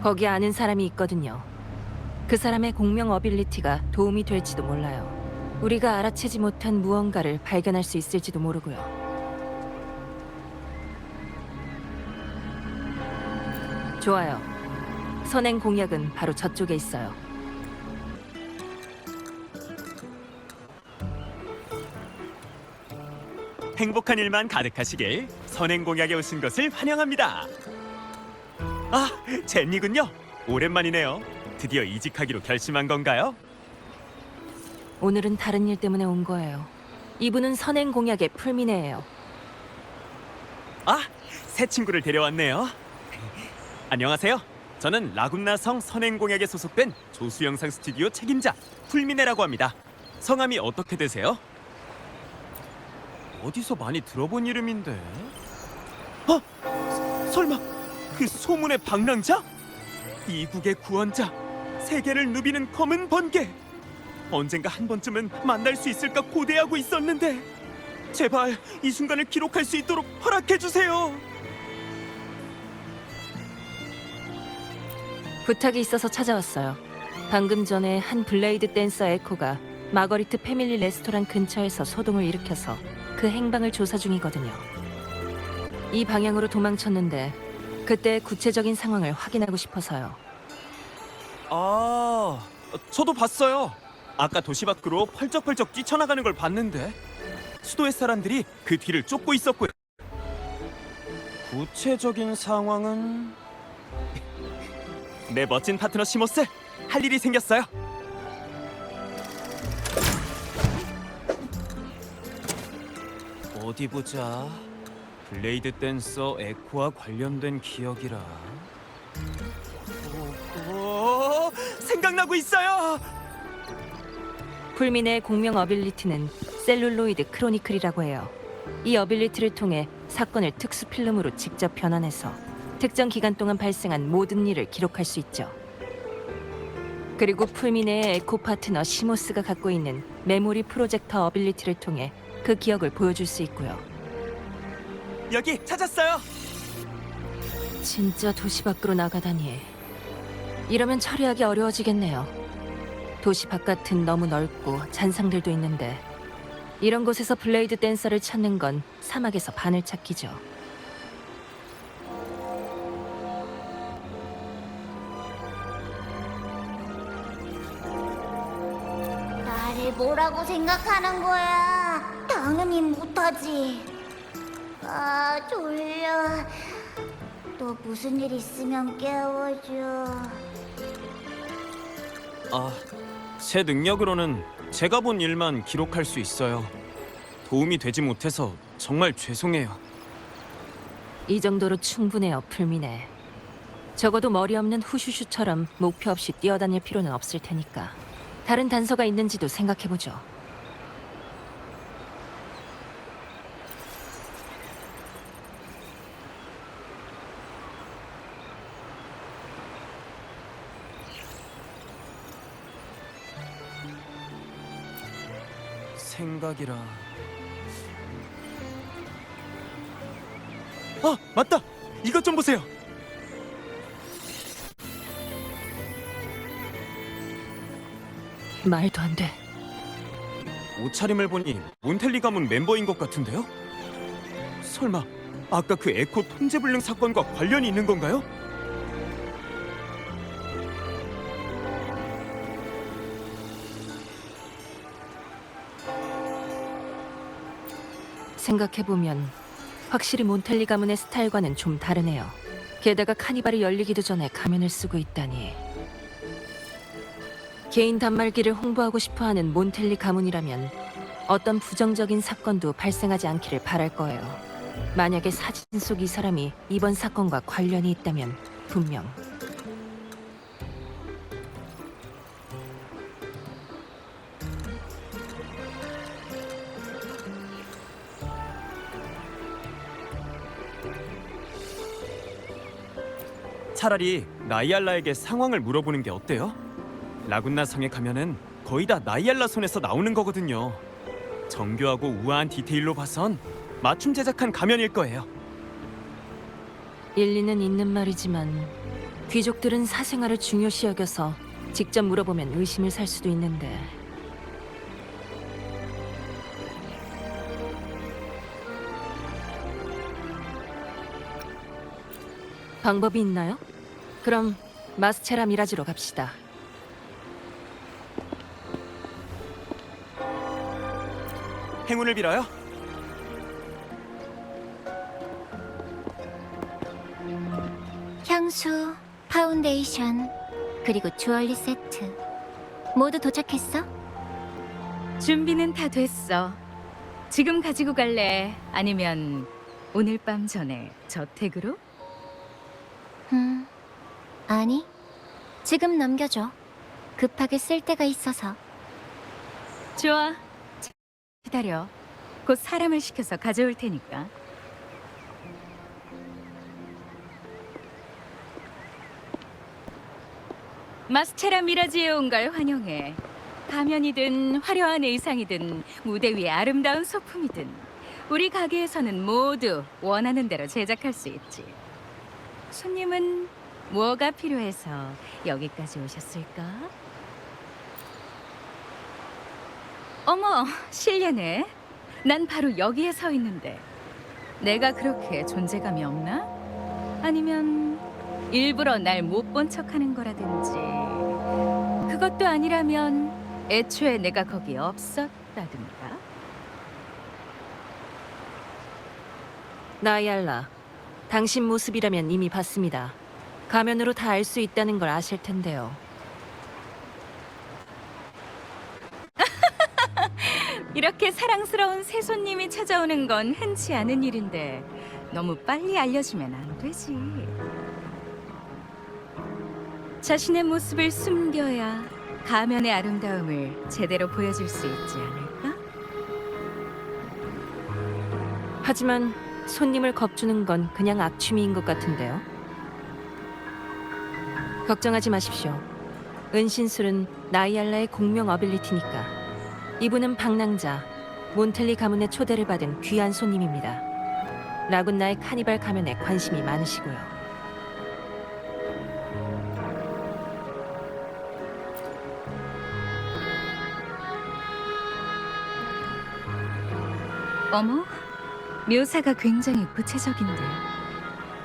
거기 아는 사람이 있거든요. 그 사람의 공명 어빌리티가 도움이 될지도 몰라요. 우리가 알아채지 못한 무언가를 발견할 수 있을지도 모르고요. 좋아요. 선행 공약은 바로 저쪽에 있어요. 행복한 일만 가득하시길 선행 공약에 오신 것을 환영합니다. 아, 젠니군요. 오랜만이네요. 드디어 이직하기로 결심한 건가요? 오늘은 다른 일 때문에 온 거예요. 이분은 선행 공약의 풀미네예요. 아, 새 친구를 데려왔네요. 안녕하세요. 저는 라군나 성 선행 공약에 소속된 조수 영상 스튜디오 책임자 풀미네라고 합니다. 성함이 어떻게 되세요? 어디서 많이 들어본 이름인데. 설마 그 소문의 방랑자? 이국의 구원자, 세계를 누비는 검은 번개. 언젠가 한 번쯤은 만날 수 있을까 고대하고 있었는데 제발 이 순간을 기록할 수 있도록 허락해 주세요. 부탁이 있어서 찾아왔어요. 방금 전에 한 블레이드 댄서 에코가 마거리트 패밀리 레스토랑 근처에서 소동을 일으켜서 그 행방을 조사 중이거든요. 이 방향으로 도망쳤는데 그때 구체적인 상황을 확인하고 싶어서요. 아, 저도 봤어요. 아까 도시 밖으로 펄쩍펄쩍 뛰쳐나가는 걸 봤는데 수도의 사람들이 그 뒤를 쫓고 있었고요. 구체적인 상황은... 내 멋진 파트너 시모스, 할 일이 생겼어요. 어디 보자. 블레이드 댄서 에코와 관련된 기억이라. 오, 생각나고 있어요. 풀민의 공명 어빌리티는 셀룰로이드 크로니클이라고 해요. 이 어빌리티를 통해 사건을 특수 필름으로 직접 변환해서 특정 기간 동안 발생한 모든 일을 기록할 수 있죠. 그리고 풀미네의 에코 파트너 시모스가 갖고 있는 메모리 프로젝터 어빌리티를 통해 그 기억을 보여줄 수 있고요. 여기 찾았어요. 진짜 도시 밖으로 나가다니. 이러면 처리하기 어려워지겠네요. 도시 바깥은 너무 넓고 잔상들도 있는데 이런 곳에서 블레이드 댄서를 찾는 건 사막에서 바늘 찾기죠. 나를 뭐라고 생각하는 거야? 당연히 못하지. 아, 졸려. 또 무슨 일 있으면 깨워줘. 제 능력으로는 제가 본 일만 기록할 수 있어요. 도움이 되지 못해서 정말 죄송해요. 이 정도로 충분해요, 풀미네. 적어도 머리 없는 후슈슈처럼 목표 없이 뛰어다닐 필요는 없을 테니까. 다른 단서가 있는지도 생각해보죠. 생각이라... 맞다! 이것 좀 보세요! 말도 안 돼. 옷차림을 보니 몬텔리 가문 멤버인 것 같은데요? 설마 아까 그 에코 통제불능 사건과 관련이 있는 건가요? 생각해보면 확실히 몬텔리 가문의 스타일과는 좀 다르네요. 게다가 카니발이 열리기도 전에 가면을 쓰고 있다니. 개인 단말기를 홍보하고 싶어하는 몬텔리 가문이라면 어떤 부정적인 사건도 발생하지 않기를 바랄 거예요. 만약에 사진 속 이 사람이 이번 사건과 관련이 있다면 분명. 차라리 나이알라에게 상황을 물어보는 게 어때요? 라군나 성에 가면은 거의 다 나이알라 손에서 나오는 거거든요. 정교하고 우아한 디테일로 봐선 맞춤 제작한 가면일 거예요. 일리는 있는 말이지만 귀족들은 사생활을 중요시 여겨서 직접 물어보면 의심을 살 수도 있는데. 방법이 있나요? 그럼 마스체라 미라지로 갑시다. 행운을 빌어요. 향수, 파운데이션, 그리고 주얼리 세트 모두 도착했어? 준비는 다 됐어. 지금 가지고 갈래? 아니면 오늘 밤 전에 저택으로? 아니, 지금 넘겨줘. 급하게 쓸 때가 있어서. 좋아. 기다려. 곧 사람을 시켜서 가져올 테니까. 마스체라 미라지에 온 걸 환영해. 가면이든 화려한 의상이든 무대 위의 아름다운 소품이든 우리 가게에서는 모두 원하는 대로 제작할 수 있지. 손님은 뭐가 필요해서 여기까지 오셨을까? 어머, 실례네. 난 바로 여기에 서 있는데 내가 그렇게 존재감이 없나? 아니면 일부러 날 못 본 척하는 거라든지. 그것도 아니라면 애초에 내가 거기 없었다든가. 나이알라, 당신 모습이라면 이미 봤습니다. 가면으로 다 알 수 있다는 걸 아실 텐데요. 이렇게 사랑스러운 새 손님이 찾아오는 건 흔치 않은 일인데 너무 빨리 알려주면 안 되지. 자신의 모습을 숨겨야 가면의 아름다움을 제대로 보여줄 수 있지 않을까? 하지만 손님을 겁주는 건 그냥 악취미인 것 같은데요. 걱정하지 마십시오. 은신술은 나이알라의 공명 어빌리티니까. 이분은 방랑자 몬텔리 가문의 초대를 받은 귀한 손님입니다. 라군나의 카니발 가면에 관심이 많으시고요. 어머, 묘사가 굉장히 구체적인데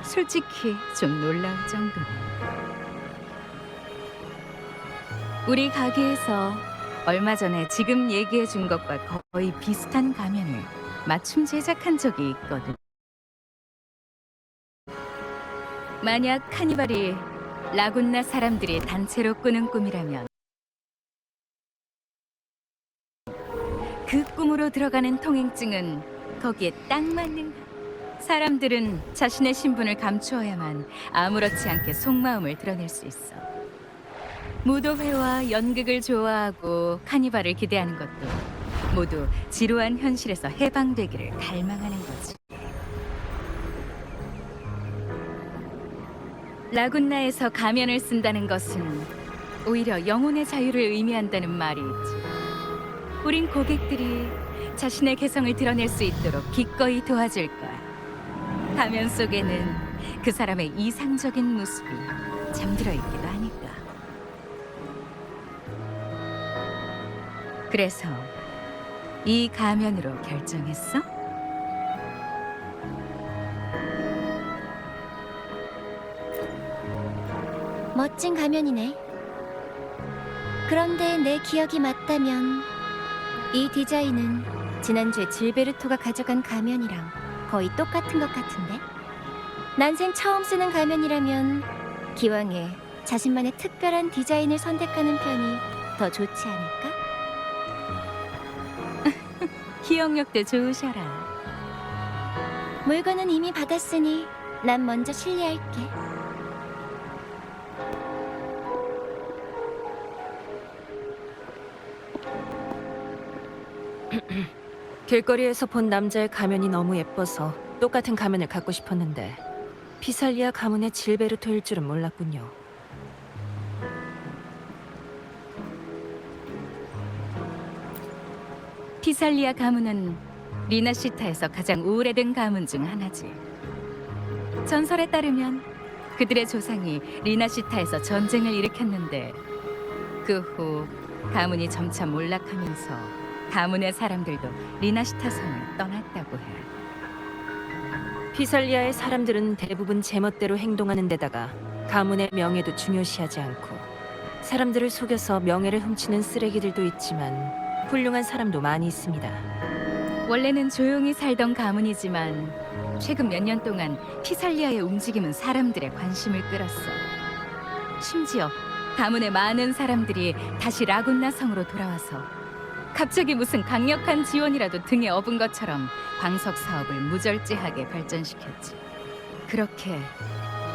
솔직히 좀 놀라울 정도네. 우리 가게에서 얼마 전에 지금 얘기해 준 것과 거의 비슷한 가면을 맞춤 제작한 적이 있거든. 만약 카니발이 라군나 사람들이 단체로 꾸는 꿈이라면 그 꿈으로 들어가는 통행증은 거기에 딱 맞는 거야. 사람들은 자신의 신분을 감추어야만 아무렇지 않게 속마음을 드러낼 수 있어. 무도회와 연극을 좋아하고 카니발을 기대하는 것도 모두 지루한 현실에서 해방되기를 갈망하는 거지. 라군나에서 가면을 쓴다는 것은 오히려 영혼의 자유를 의미한다는 말이 있지. 우린 고객들이 자신의 개성을 드러낼 수 있도록 기꺼이 도와줄 거야. 가면 속에는 그 사람의 이상적인 모습이 잠들어 있기도 하니까. 그래서 이 가면으로 결정했어? 멋진 가면이네. 그런데 내 기억이 맞다면 이 디자인은 지난주에 질베르토가 가져간 가면이랑 거의 똑같은 것 같은데? 난생 처음 쓰는 가면이라면 기왕에 자신만의 특별한 디자인을 선택하는 편이 더 좋지 않을까? 기억력도 좋으셔라. 물건은 이미 받았으니 난 먼저 실례할게. 길거리에서 본 남자의 가면이 너무 예뻐서 똑같은 가면을 갖고 싶었는데 피살리아 가문의 질베르토일 줄은 몰랐군요. 피살리아 가문은 리나시타에서 가장 오래된 가문 중 하나지. 전설에 따르면 그들의 조상이 리나시타에서 전쟁을 일으켰는데 그 후 가문이 점차 몰락하면서 가문의 사람들도 리나시타 성을 떠났다고 해. 피살리아의 사람들은 대부분 제멋대로 행동하는 데다가 가문의 명예도 중요시하지 않고 사람들을 속여서 명예를 훔치는 쓰레기들도 있지만 훌륭한 사람도 많이 있습니다. 원래는 조용히 살던 가문이지만 최근 몇 년 동안 피살리아의 움직임은 사람들의 관심을 끌었어. 심지어 가문의 많은 사람들이 다시 라군나 성으로 돌아와서 갑자기 무슨 강력한 지원이라도 등에 업은 것처럼 광석 사업을 무절제하게 발전시켰지. 그렇게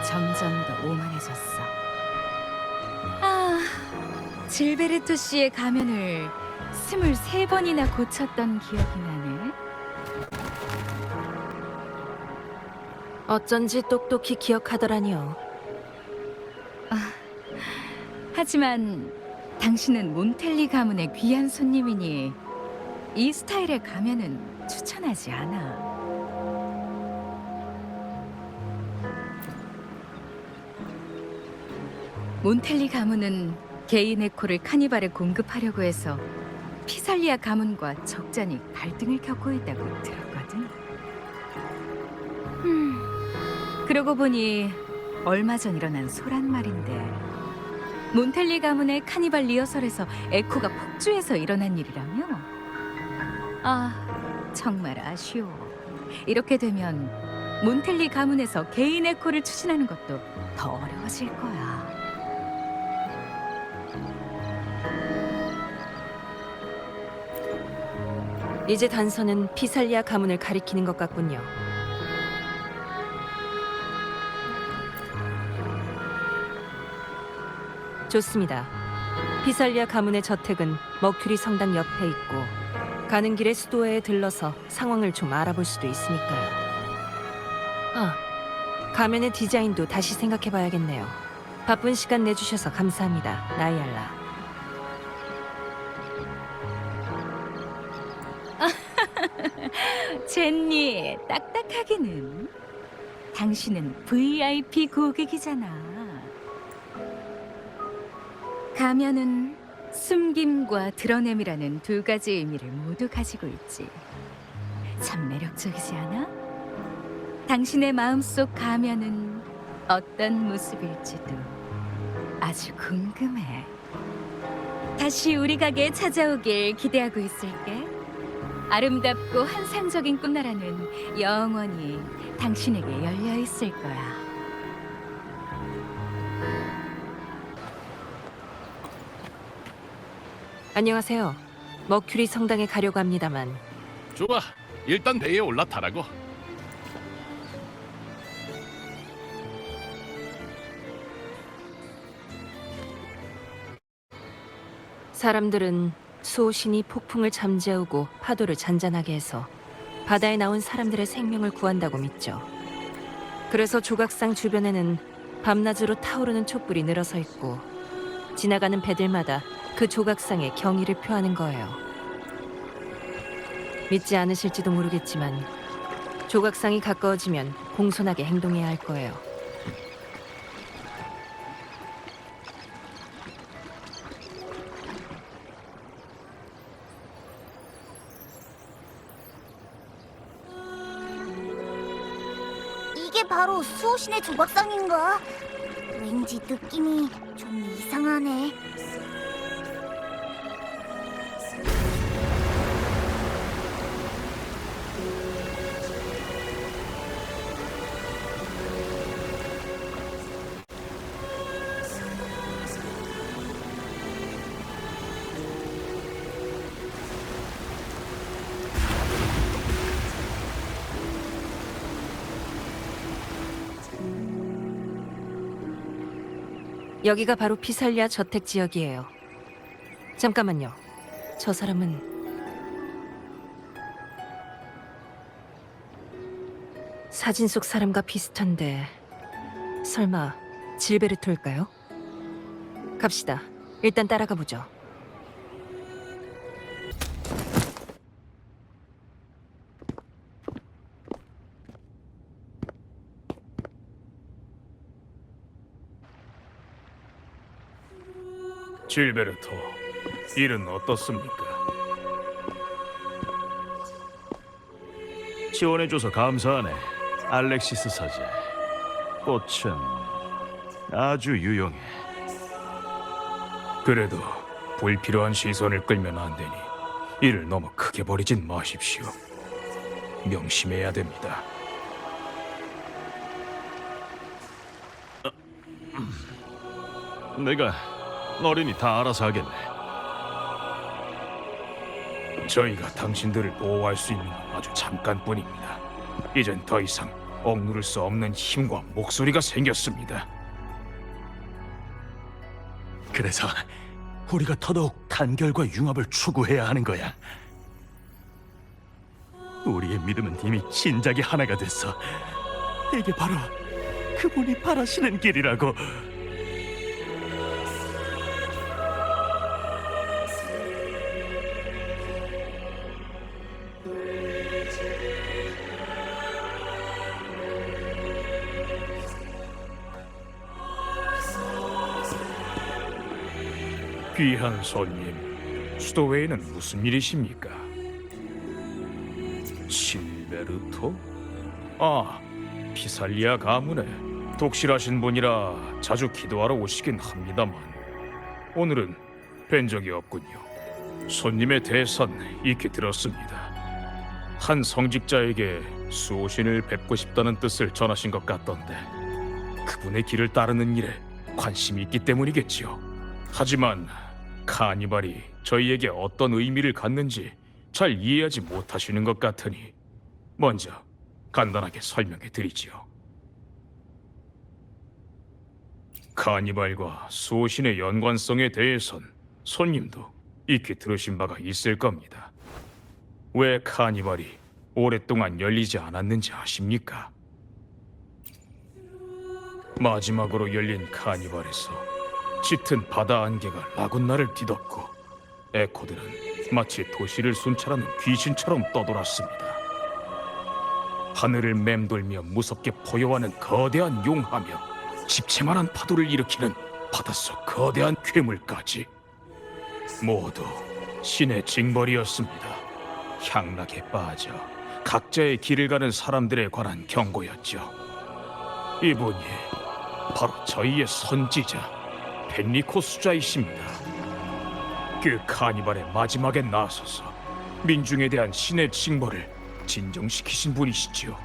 점점 더 오만해졌어. 아, 질베르토 씨의 가면을 23번이나 고쳤던 기억이 나네. 어쩐지 똑똑히 기억하더라니요. 하지만 당신은 몬텔리 가문의 귀한 손님이니 이 스타일의 가면은 추천하지 않아. 몬텔리 가문은 개인의 코를 카니발에 공급하려고 해서 피살리아 가문과 적잖이 갈등을 겪고 있다고 들었거든. 그러고 보니 얼마 전 일어난 소란 말인데 몬텔리 가문의 카니발 리허설에서 에코가 폭주해서 일어난 일이라며? 아, 정말 아쉬워. 이렇게 되면 몬텔리 가문에서 개인 에코를 추진하는 것도 더 어려워질 거야. 이제 단서는 피살리아 가문을 가리키는 것 같군요. 좋습니다. 피살리아 가문의 저택은 머큐리 성당 옆에 있고 가는 길에 수도회에 들러서 상황을 좀 알아볼 수도 있으니까요. 아, 가면의 디자인도 다시 생각해봐야겠네요. 바쁜 시간 내주셔서 감사합니다, 나이알라. 젠니, 딱딱하기는. 당신은 VIP 고객이잖아. 가면은 숨김과 드러냄이라는 두 가지 의미를 모두 가지고 있지. 참 매력적이지 않아? 당신의 마음속 가면은 어떤 모습일지도 아주 궁금해. 다시 우리 가게에 찾아오길 기대하고 있을게. 아름답고 환상적인 꿈나라는 영원히 당신에게 열려 있을 거야. 안녕하세요. 머큐리 성당에 가려고 합니다만. 좋아, 일단 배에 올라타라고. 사람들은 수호신이 폭풍을 잠재우고 파도를 잔잔하게 해서 바다에 나온 사람들의 생명을 구한다고 믿죠. 그래서 조각상 주변에는 밤낮으로 타오르는 촛불이 늘어서 있고 지나가는 배들마다 그 조각상에 경의를 표하는 거예요. 믿지 않으실지도 모르겠지만 조각상이 가까워지면 공손하게 행동해야 할 거예요. 이게 바로 수호신의 조각상인가? 왠지 느낌이 좀 이상하네. 여기가 바로 피살리아 저택 지역이에요. 잠깐만요. 저 사람은 사진 속 사람과 비슷한데 설마 질베르토일까요? 갑시다. 일단 따라가 보죠. 질베르토, 일은 어떻습니까? 지원해줘서 감사하네, 알렉시스 사제. 꽃은 아주 유용해. 그래도 불필요한 시선을 끌면 안 되니 일을 너무 크게 버리진 마십시오. 명심해야 됩니다. 내가 어린이 다 알아서 하겠네. 저희가 당신들을 보호할 수 있는 건 아주 잠깐뿐입니다. 이젠 더 이상 억누를 수 없는 힘과 목소리가 생겼습니다. 그래서 우리가 더더욱 단결과 융합을 추구해야 하는 거야. 우리의 믿음은 이미 진작에 하나가 됐어. 이게 바로 그분이 바라시는 길이라고. 귀한 손님, 수도회에는 무슨 일이십니까? 실베르토? 아, 피살리아 가문에 독실하신 분이라 자주 기도하러 오시긴 합니다만 오늘은 뵌 적이 없군요. 손님의 대선 익히 들었습니다. 한 성직자에게 수호신을 뵙고 싶다는 뜻을 전하신 것 같던데 그분의 길을 따르는 일에 관심이 있기 때문이겠지요. 하지만 카니발이 저희에게 어떤 의미를 갖는지 잘 이해하지 못하시는 것 같으니 먼저 간단하게 설명해 드리지요. 카니발과 수호신의 연관성에 대해선 손님도 익히 들으신 바가 있을 겁니다. 왜 카니발이 오랫동안 열리지 않았는지 아십니까? 마지막으로 열린 카니발에서 짙은 바다 안개가 라군나를 뒤덮고 에코들은 마치 도시를 순찰하는 귀신처럼 떠돌았습니다. 하늘을 맴돌며 무섭게 포효하는 거대한 용하며 집채만한 파도를 일으키는 바닷속 거대한 괴물까지 모두 신의 징벌이었습니다. 향락에 빠져 각자의 길을 가는 사람들에 관한 경고였죠. 이분이 바로 저희의 선지자 펜리코 수자이십니다. 그 카니발의 마지막에 나서서 민중에 대한 신의 징벌을 진정시키신 분이시지요.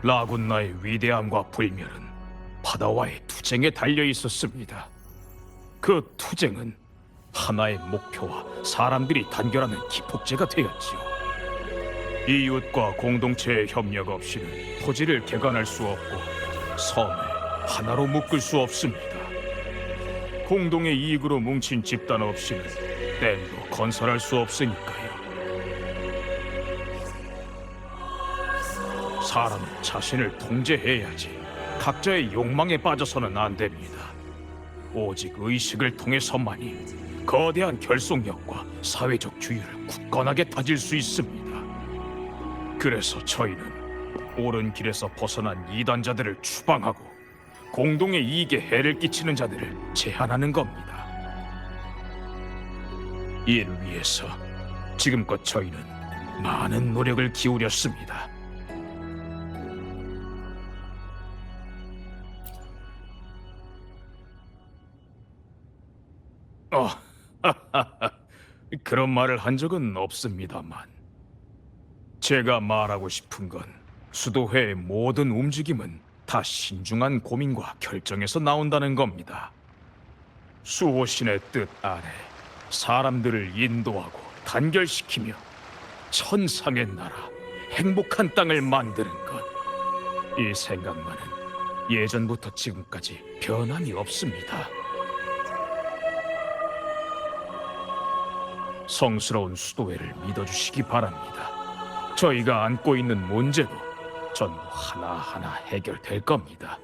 라군나의 위대함과 불멸은 바다와의 투쟁에 달려 있었습니다. 그 투쟁은 하나의 목표와 사람들이 단결하는 기폭제가 되었지요. 이웃과 공동체의 협력 없이는 토지를 개간할 수 없고 섬을 하나로 묶을 수 없습니다. 공동의 이익으로 뭉친 집단 없이는 댐도 건설할 수 없으니까요. 사람은 자신을 통제해야지 각자의 욕망에 빠져서는 안 됩니다. 오직 의식을 통해서만이 거대한 결속력과 사회적 주의를 굳건하게 다질 수 있습니다. 그래서 저희는 옳은 길에서 벗어난 이단자들을 추방하고 공동의 이익에 해를 끼치는 자들을 제한하는 겁니다. 이를 위해서 지금껏 저희는 많은 노력을 기울였습니다. 그런 말을 한 적은 없습니다만 제가 말하고 싶은 건 수도회의 모든 움직임은 다 신중한 고민과 결정에서 나온다는 겁니다. 수호신의 뜻 아래 사람들을 인도하고 단결시키며 천상의 나라, 행복한 땅을 만드는 것. 이 생각만은 예전부터 지금까지 변함이 없습니다. 성스러운 수도회를 믿어주시기 바랍니다. 저희가 안고 있는 문제도 전부 하나하나 해결될 겁니다.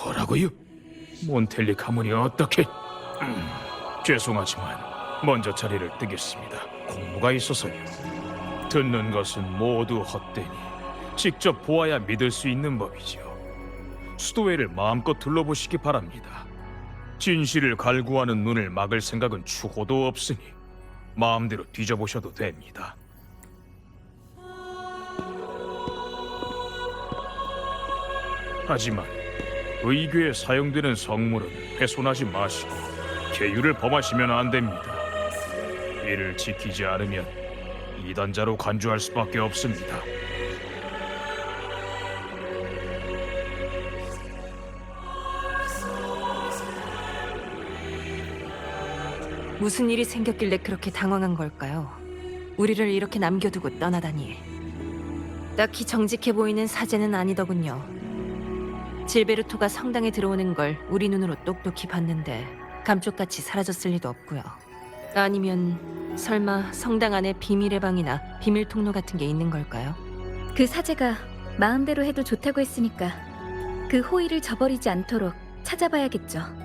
뭐라고요? 몬텔리 가문이 어떻게... 죄송하지만 먼저 자리를 뜨겠습니다. 공무가 있어서요. 듣는 것은 모두 헛되니 직접 보아야 믿을 수 있는 법이지요. 수도회를 마음껏 둘러보시기 바랍니다. 진실을 갈구하는 눈을 막을 생각은 추호도 없으니 마음대로 뒤져보셔도 됩니다. 하지만 의궤에 사용되는 성물은 훼손하지 마시고 계율을 범하시면 안 됩니다. 이를 지키지 않으면 이단자로 간주할 수밖에 없습니다. 무슨 일이 생겼길래 그렇게 당황한 걸까요? 우리를 이렇게 남겨두고 떠나다니. 딱히 정직해 보이는 사제는 아니더군요. 질베르토가 성당에 들어오는 걸 우리 눈으로 똑똑히 봤는데 감쪽같이 사라졌을 리도 없고요. 아니면 설마 성당 안에 비밀의 방이나 비밀 통로 같은 게 있는 걸까요? 그 사제가 마음대로 해도 좋다고 했으니까 그 호의를 저버리지 않도록 찾아봐야겠죠.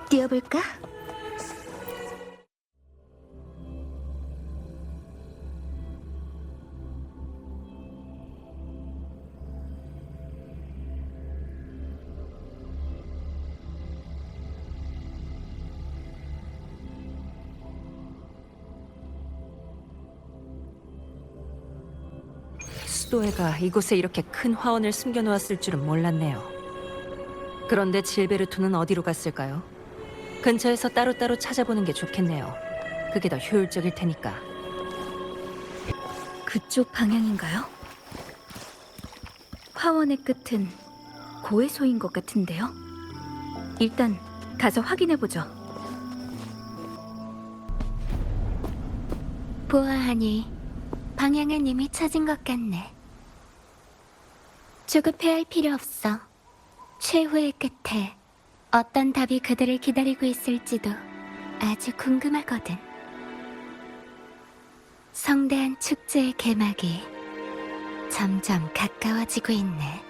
뛰어볼까? 수도회가 이곳에 이렇게 큰 화원을 숨겨놓았을 줄은 몰랐네요. 그런데 질베르토는 어디로 갔을까요? 근처에서 따로따로 찾아보는 게 좋겠네요. 그게 더 효율적일 테니까. 그쪽 방향인가요? 화원의 끝은 고해소인 것 같은데요. 일단 가서 확인해보죠. 보아하니 방향은 이미 찾은 것 같네. 조급해할 필요 없어. 최후의 끝에 어떤 답이 그들을 기다리고 있을지도 아주 궁금하거든. 성대한 축제의 개막이 점점 가까워지고 있네.